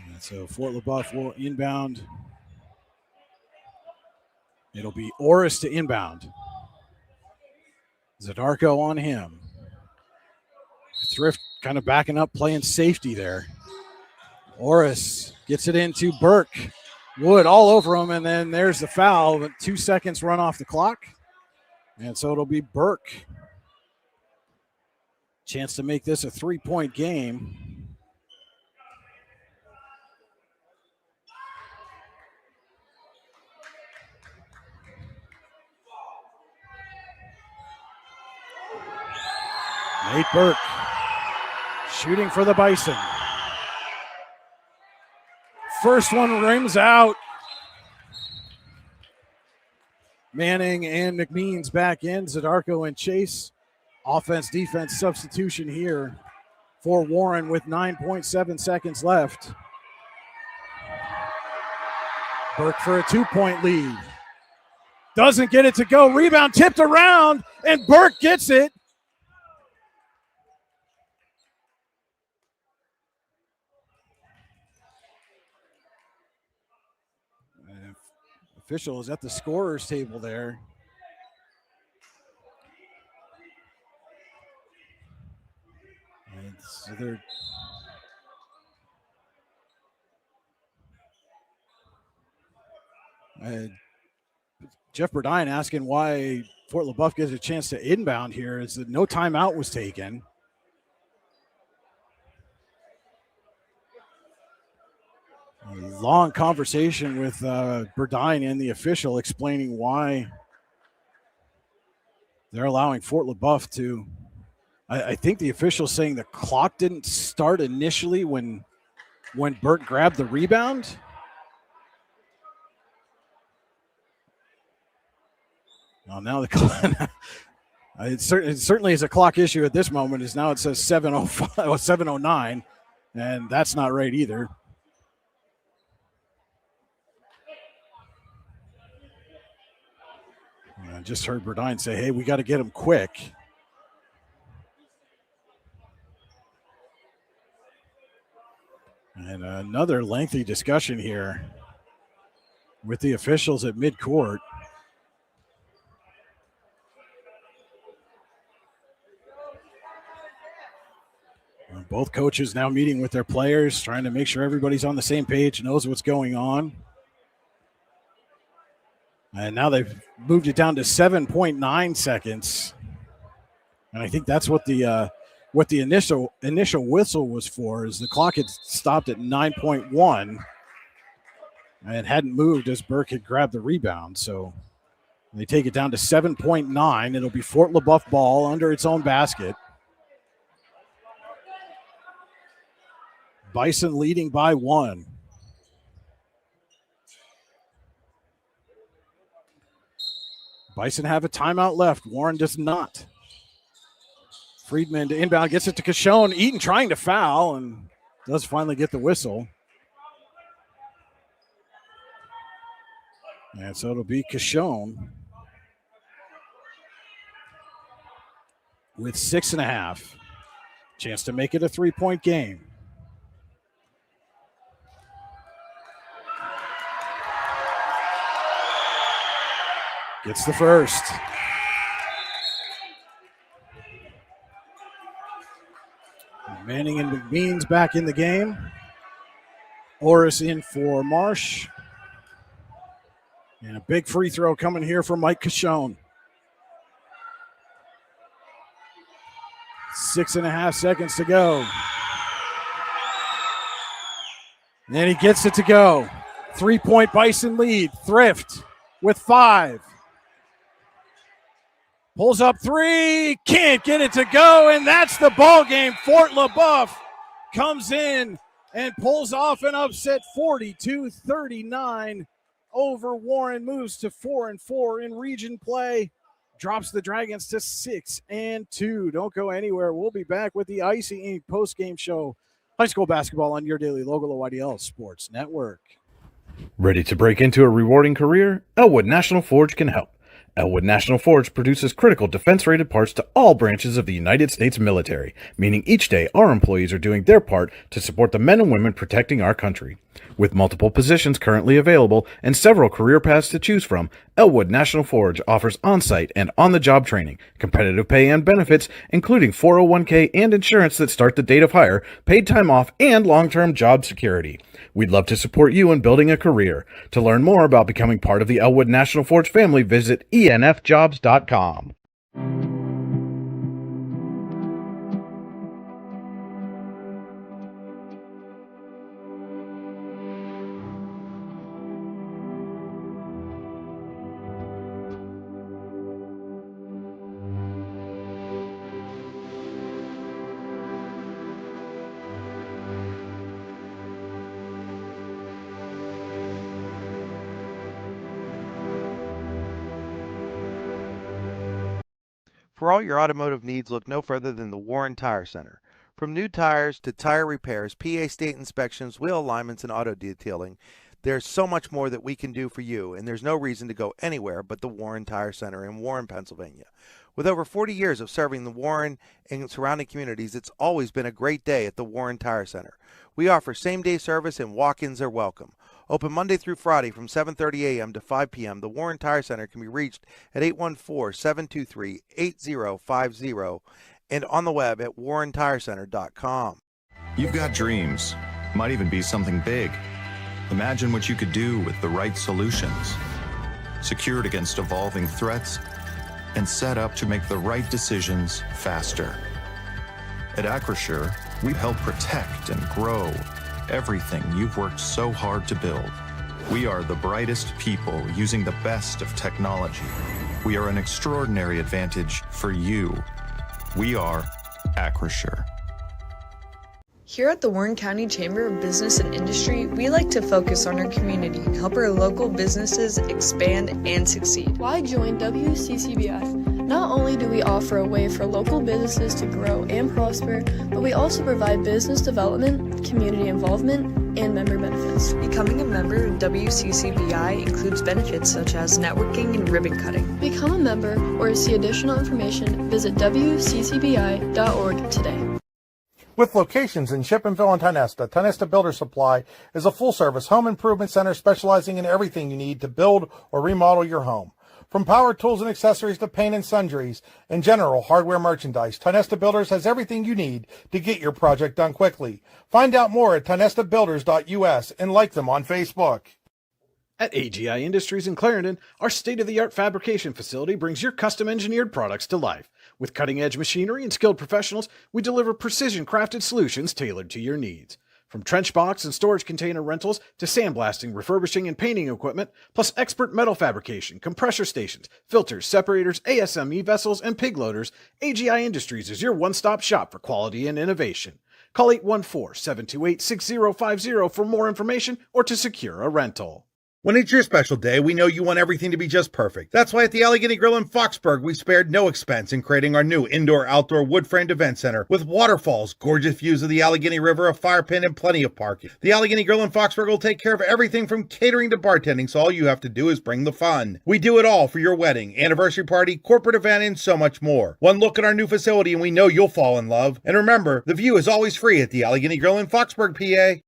And so Fort LeBoeuf will inbound. It'll be Orris to inbound. Zadarko on him. Thrift kind of backing up, playing safety there. Orris gets it into Burke. Wood all over him, and then there's the foul. 2 seconds run off the clock. And so it'll be Burke. Chance to make this a 3-point game. Nate Burke shooting for the Bison. First one rims out. Manning and McMeans back in. Zadarko and Chase. Offense, defense substitution here for Warren with 9.7 seconds left. Burke for a 2-point lead. Doesn't get it to go. Rebound tipped around, and Burke gets it. Official is at the scorer's table there. And so they're Jeff Burdine asking why Fort LeBoeuf gets a chance to inbound here is that no timeout was taken. A long conversation with Burdine and the official explaining why they're allowing Fort LeBoeuf to. I think the official saying the clock didn't start initially when Burt grabbed the rebound. Well, now it certainly is a clock issue at this moment. Is now it says 7:05 or 7:09, and that's not right either. I just heard Burdine say, "Hey, we got to get him quick." And another lengthy discussion here with the officials at midcourt. Both coaches now meeting with their players, trying to make sure everybody's on the same page, knows what's going on. And now they've moved it down to 7.9 seconds. And I think that's what the initial whistle was for, is the clock had stopped at 9.1 and hadn't moved as Burke had grabbed the rebound. So they take it down to 7.9. It'll be Fort LeBoeuf ball under its own basket. Bison leading by 1. Bison have a timeout left. Warren does not. Friedman to inbound, gets it to Cashone. Eaton trying to foul and does finally get the whistle. And so it'll be Cashone with 6.5. Chance to make it a 3-point game. Gets the first. Manning and McBean's back in the game. Orris in for Marsh. And a big free throw coming here from Mike Cashone. 6.5 seconds to go. And he gets it to go. 3-point Bison lead. Thrift with 5. Pulls up 3, can't get it to go, and that's the ball game. Fort LeBoeuf comes in and pulls off an upset 42-39 over Warren, moves to 4-4 in region play, drops the Dragons to 6-2. Don't go anywhere. We'll be back with the Icy Inc. post-game show. High school basketball on your daily local OYDL Sports Network. Ready to break into a rewarding career? Elwood National Forge can help. Elwood National Forge produces critical defense-rated parts to all branches of the United States military, meaning each day our employees are doing their part to support the men and women protecting our country. With multiple positions currently available and several career paths to choose from, Elwood National Forge offers on-site and on-the-job training, competitive pay and benefits, including 401k and insurance that start the date of hire, paid time off, and long-term job security. We'd love to support you in building a career. To learn more about becoming part of the Elwood National Forge family, visit enfjobs.com. For all your automotive needs, look no further than the Warren Tire Center. From new tires to tire repairs, PA state inspections, wheel alignments, and auto detailing, there's so much more that we can do for you, and there's no reason to go anywhere but the Warren Tire Center in Warren, Pennsylvania. With over 40 years of serving the Warren and surrounding communities, it's always been a great day at the Warren Tire Center. We offer same-day service and walk-ins are welcome. Open Monday through Friday from 7:30 a.m. to 5 p.m., the Warren Tire Center can be reached at 814-723-8050 and on the web at warrentirecenter.com. You've got dreams, might even be something big. Imagine what you could do with the right solutions. secured against evolving threats, and set up to make the right decisions faster. At Acrisure, we help protect and grow everything you've worked so hard to build. We are the brightest people using the best of technology. We are an extraordinary advantage for you. We are Acrisure. Here at the Warren County Chamber of Business and Industry, we like to focus on our community and help our local businesses expand and succeed. Why join WCCBF? Not only do we offer a way for local businesses to grow and prosper, but we also provide business development, community involvement, and member benefits. Becoming a member of WCCBI includes benefits such as networking and ribbon cutting. Become a member or to see additional information, visit WCCBI.org today. With locations in Shippensville and Tionesta, Tionesta Builder Supply is a full-service home improvement center specializing in everything you need to build or remodel your home. From power tools and accessories to paint and sundries and general hardware merchandise, Tionesta Builders has everything you need to get your project done quickly. Find out more at tionestabuilders.us and like them on Facebook. At AGI Industries in Clarendon, our state-of-the-art fabrication facility brings your custom-engineered products to life. With cutting-edge machinery and skilled professionals, we deliver precision-crafted solutions tailored to your needs. From trench box and storage container rentals to sandblasting, refurbishing, and painting equipment, plus expert metal fabrication, compressor stations, filters, separators, ASME vessels, and pig loaders, AGI Industries is your one-stop shop for quality and innovation. Call 814-728-6050 for more information or to secure a rental. When it's your special day, we know you want everything to be just perfect. That's why at the Allegheny Grill in Foxburg, we spared no expense in creating our new indoor-outdoor wood-framed event center with waterfalls, gorgeous views of the Allegheny River, a fire pit, and plenty of parking. The Allegheny Grill in Foxburg will take care of everything from catering to bartending, so all you have to do is bring the fun. We do it all for your wedding, anniversary party, corporate event, and so much more. One look at our new facility and we know you'll fall in love. And remember, the view is always free at the Allegheny Grill in Foxburg, PA.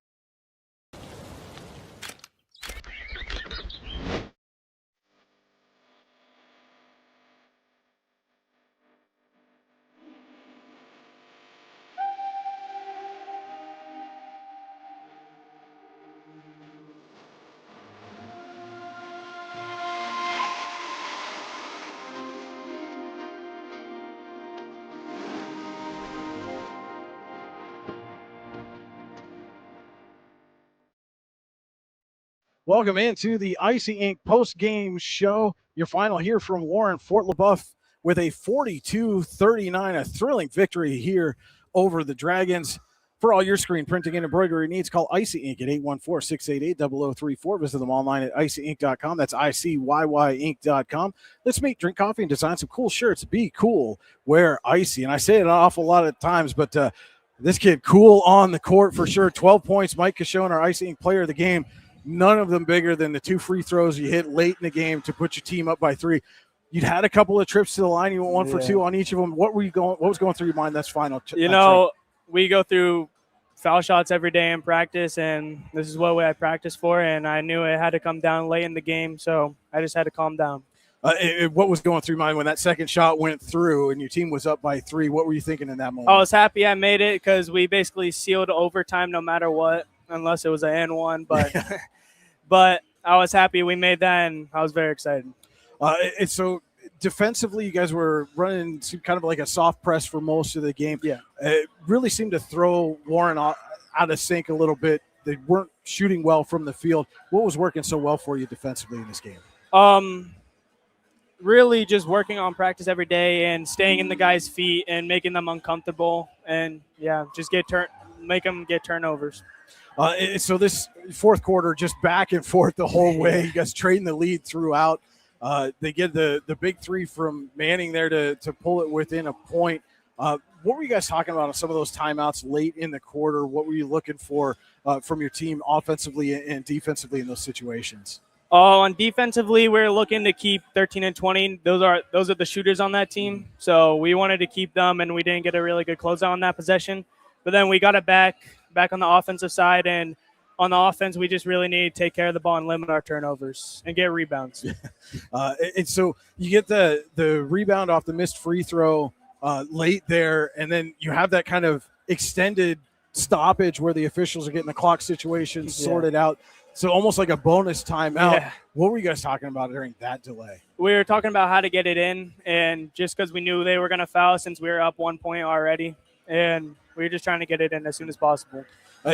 Welcome into the Icy Ink post-game show. Your final here from Warren, Fort LeBoeuf with a 42-39, a thrilling victory here over the Dragons. For all your screen printing and embroidery needs, call Icy Ink at 814-688-0034. Visit them online at icyink.com. That's ICYYink.com. Let's meet, drink coffee, and design some cool shirts. Be cool, wear Icy. And I say it an awful lot of times, but this kid cool on the court for sure. 12 points. Mike Cashone, our Icy Ink player of the game. None of them bigger than the two free throws you hit late in the game to put your team up by 3. You'd had a couple of trips to the line. You went 1 for 2 on each of them. What was going through your mind that's final? We go through foul shots every day in practice, and this is what I practiced for, and I knew it had to come down late in the game, so I just had to calm down. What was going through your mind when that second shot went through and your team was up by 3? What were you thinking in that moment? I was happy I made it because we basically sealed overtime no matter what, unless it was an N1, but but I was happy we made that, and I was very excited. And so defensively, you guys were running kind of like a soft press for most of the game. Yeah. It really seemed to throw Warren out of sync a little bit. They weren't shooting well from the field. What was working so well for you defensively in this game? Really just working on practice every day and staying in the guys' feet and making them uncomfortable, and just make them get turnovers. So this fourth quarter, just back and forth the whole way. You guys trading the lead throughout. They get the big 3 from Manning there to pull it within a point. What were you guys talking about on some of those timeouts late in the quarter? What were you looking for from your team offensively and defensively in those situations? On defensively, we're looking to keep 13 and 20. Those are the shooters on that team. So we wanted to keep them, and we didn't get a really good closeout on that possession. But then we got it back on the offensive side, and on the offense, we just really need to take care of the ball and limit our turnovers and get rebounds. And so you get the rebound off the missed free throw late there, and then you have that kind of extended stoppage where the officials are getting the clock situation sorted out. So almost like a bonus timeout. Yeah. What were you guys talking about during that delay? We were talking about how to get it in, and just because we knew they were going to foul since we were up 1 point already, and we were just trying to get it in as soon as possible.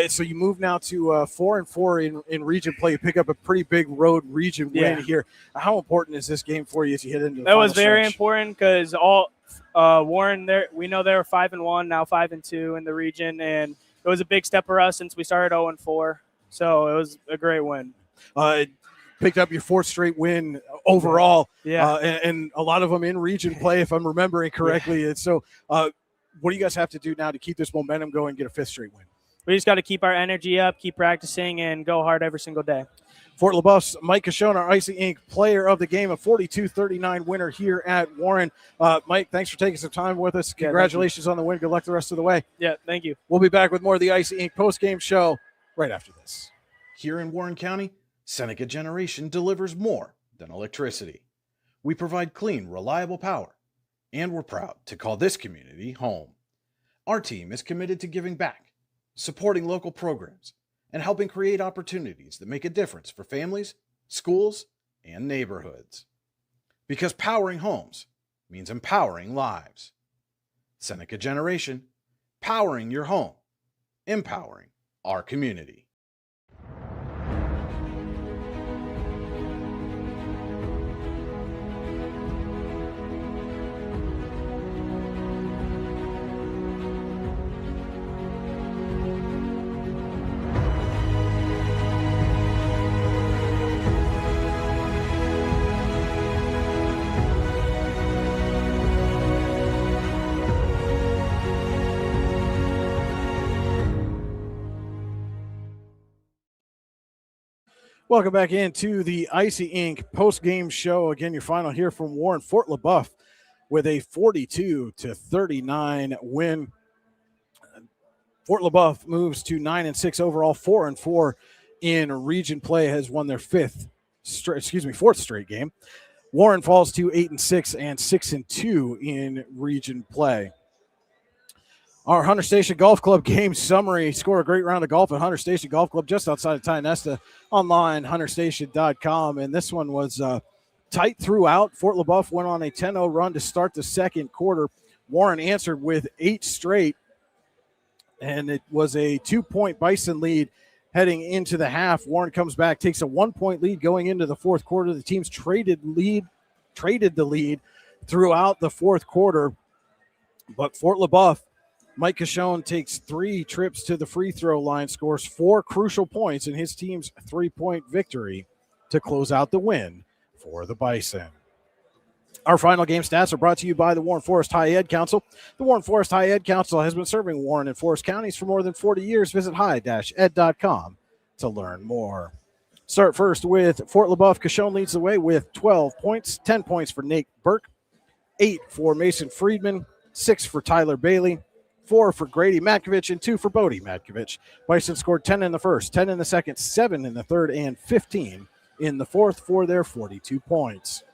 So you move now to 4-4 in region play. You pick up a pretty big road region win here. How important is this game for you as you hit into the That was final very stretch? important because all Warren, there we know they were 5-1, now 5-2 in the region, and it was a big step for us since we started 0-4. So it was a great win. Picked up your fourth straight win overall. Yeah. And a lot of them in region play, if I'm remembering correctly. And so what do you guys have to do now to keep this momentum going and get a fifth straight win? We just got to keep our energy up, keep practicing, and go hard every single day. Fort LeBoeuf's Mike Cashone, our Icy Inc. player of the game, a 42-39 winner here at Warren. Mike, thanks for taking some time with us. Congratulations on the win. Good luck the rest of the way. Yeah, thank you. We'll be back with more of the Icy Inc. post-game show right after this. Here in Warren County, Seneca Generation delivers more than electricity. We provide clean, reliable power, and we're proud to call this community home. Our team is committed to giving back, supporting local programs, and helping create opportunities that make a difference for families, schools, and neighborhoods. Because powering homes means empowering lives. Seneca Generation, powering your home, empowering our community. Welcome back into the Icy Inc. post-game show. Again, your final here from Warren. Fort LeBoeuf with a 42-39 win. Fort LeBoeuf moves to 9-6 overall, 4-4 in region play, has won their fourth straight game. Warren falls to 8-6 and 6-2 in region play. Our Hunter Station Golf Club game summary: score a great round of golf at Hunter Station Golf Club just outside of Tionesta, online, hunterstation.com. And this one was tight throughout. Fort LeBoeuf went on a 10-0 run to start the second quarter. Warren answered with 8 straight, and it was a 2-point Bison lead heading into the half. Warren comes back, takes a 1-point lead going into the fourth quarter. The teams traded the lead throughout the fourth quarter, but Fort LeBoeuf, Mike Cashone takes 3 trips to the free throw line, scores 4 crucial points in his team's 3-point victory to close out the win for the Bison. Our final game stats are brought to you by the Warren Forest High Ed Council. The Warren Forest High Ed Council has been serving Warren and Forest counties for more than 40 years. Visit high-ed.com to learn more. Start first with Fort LeBoeuf. Cashone leads the way with 12 points, 10 points for Nate Burke, 8 for Mason Friedman, 6 for Tyler Bailey, 4 for Grady Matkovich, and 2 for Bodie Matkovich. Bison scored 10 in the first, 10 in the second, 7 in the third, and 15 in the fourth for their 42 points.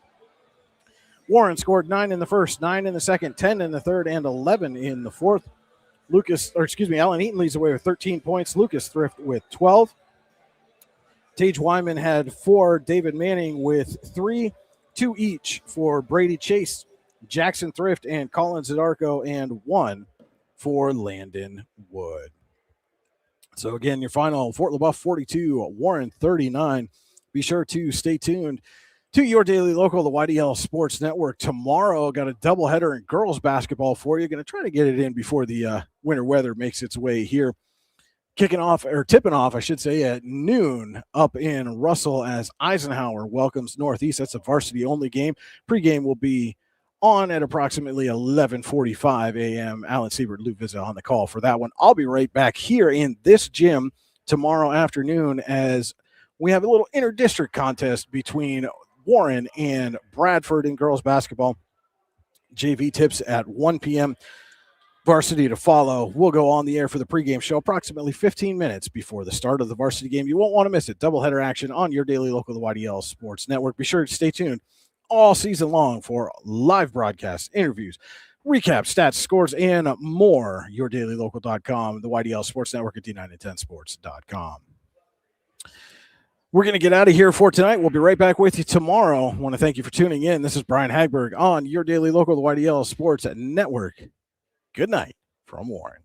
Warren scored 9 in the first, 9 in the second, 10 in the third, and 11 in the fourth. Alan Eaton leads the way with 13 points. Lucas Thrift with 12. Tage Wyman had 4. David Manning with 3. 2 each for Brady Chase, Jackson Thrift, and Colin Zadarko, and 1 for Landon Wood. So again, your final: Fort LeBoeuf 42, Warren 39. Be sure to stay tuned to your daily local, the YDL Sports Network. Tomorrow, got a doubleheader in girls basketball for you. Going to try to get it in before the winter weather makes its way here. Tipping off, I should say, at noon up in Russell as Eisenhower welcomes Northeast. That's a varsity-only game. Pre-game will be on at approximately 11:45 a.m. Alan Siebert, Lou Vizza on the call for that one. I'll be right back here in this gym tomorrow afternoon as we have a little inter-district contest between Warren and Bradford in girls basketball. JV tips at 1 p.m. Varsity to follow. We'll go on the air for the pregame show approximately 15 minutes before the start of the varsity game. You won't want to miss it. Doubleheader action on your daily local, the YDL Sports Network. Be sure to stay tuned all season long for live broadcasts, interviews, recaps, stats, scores, and more. YourDailyLocal.com, the YDL Sports Network at D910sports.com. We're going to get out of here for tonight. We'll be right back with you tomorrow. I want to thank you for tuning in. This is Brian Hagberg on your daily local, the YDL Sports Network. Good night from Warren.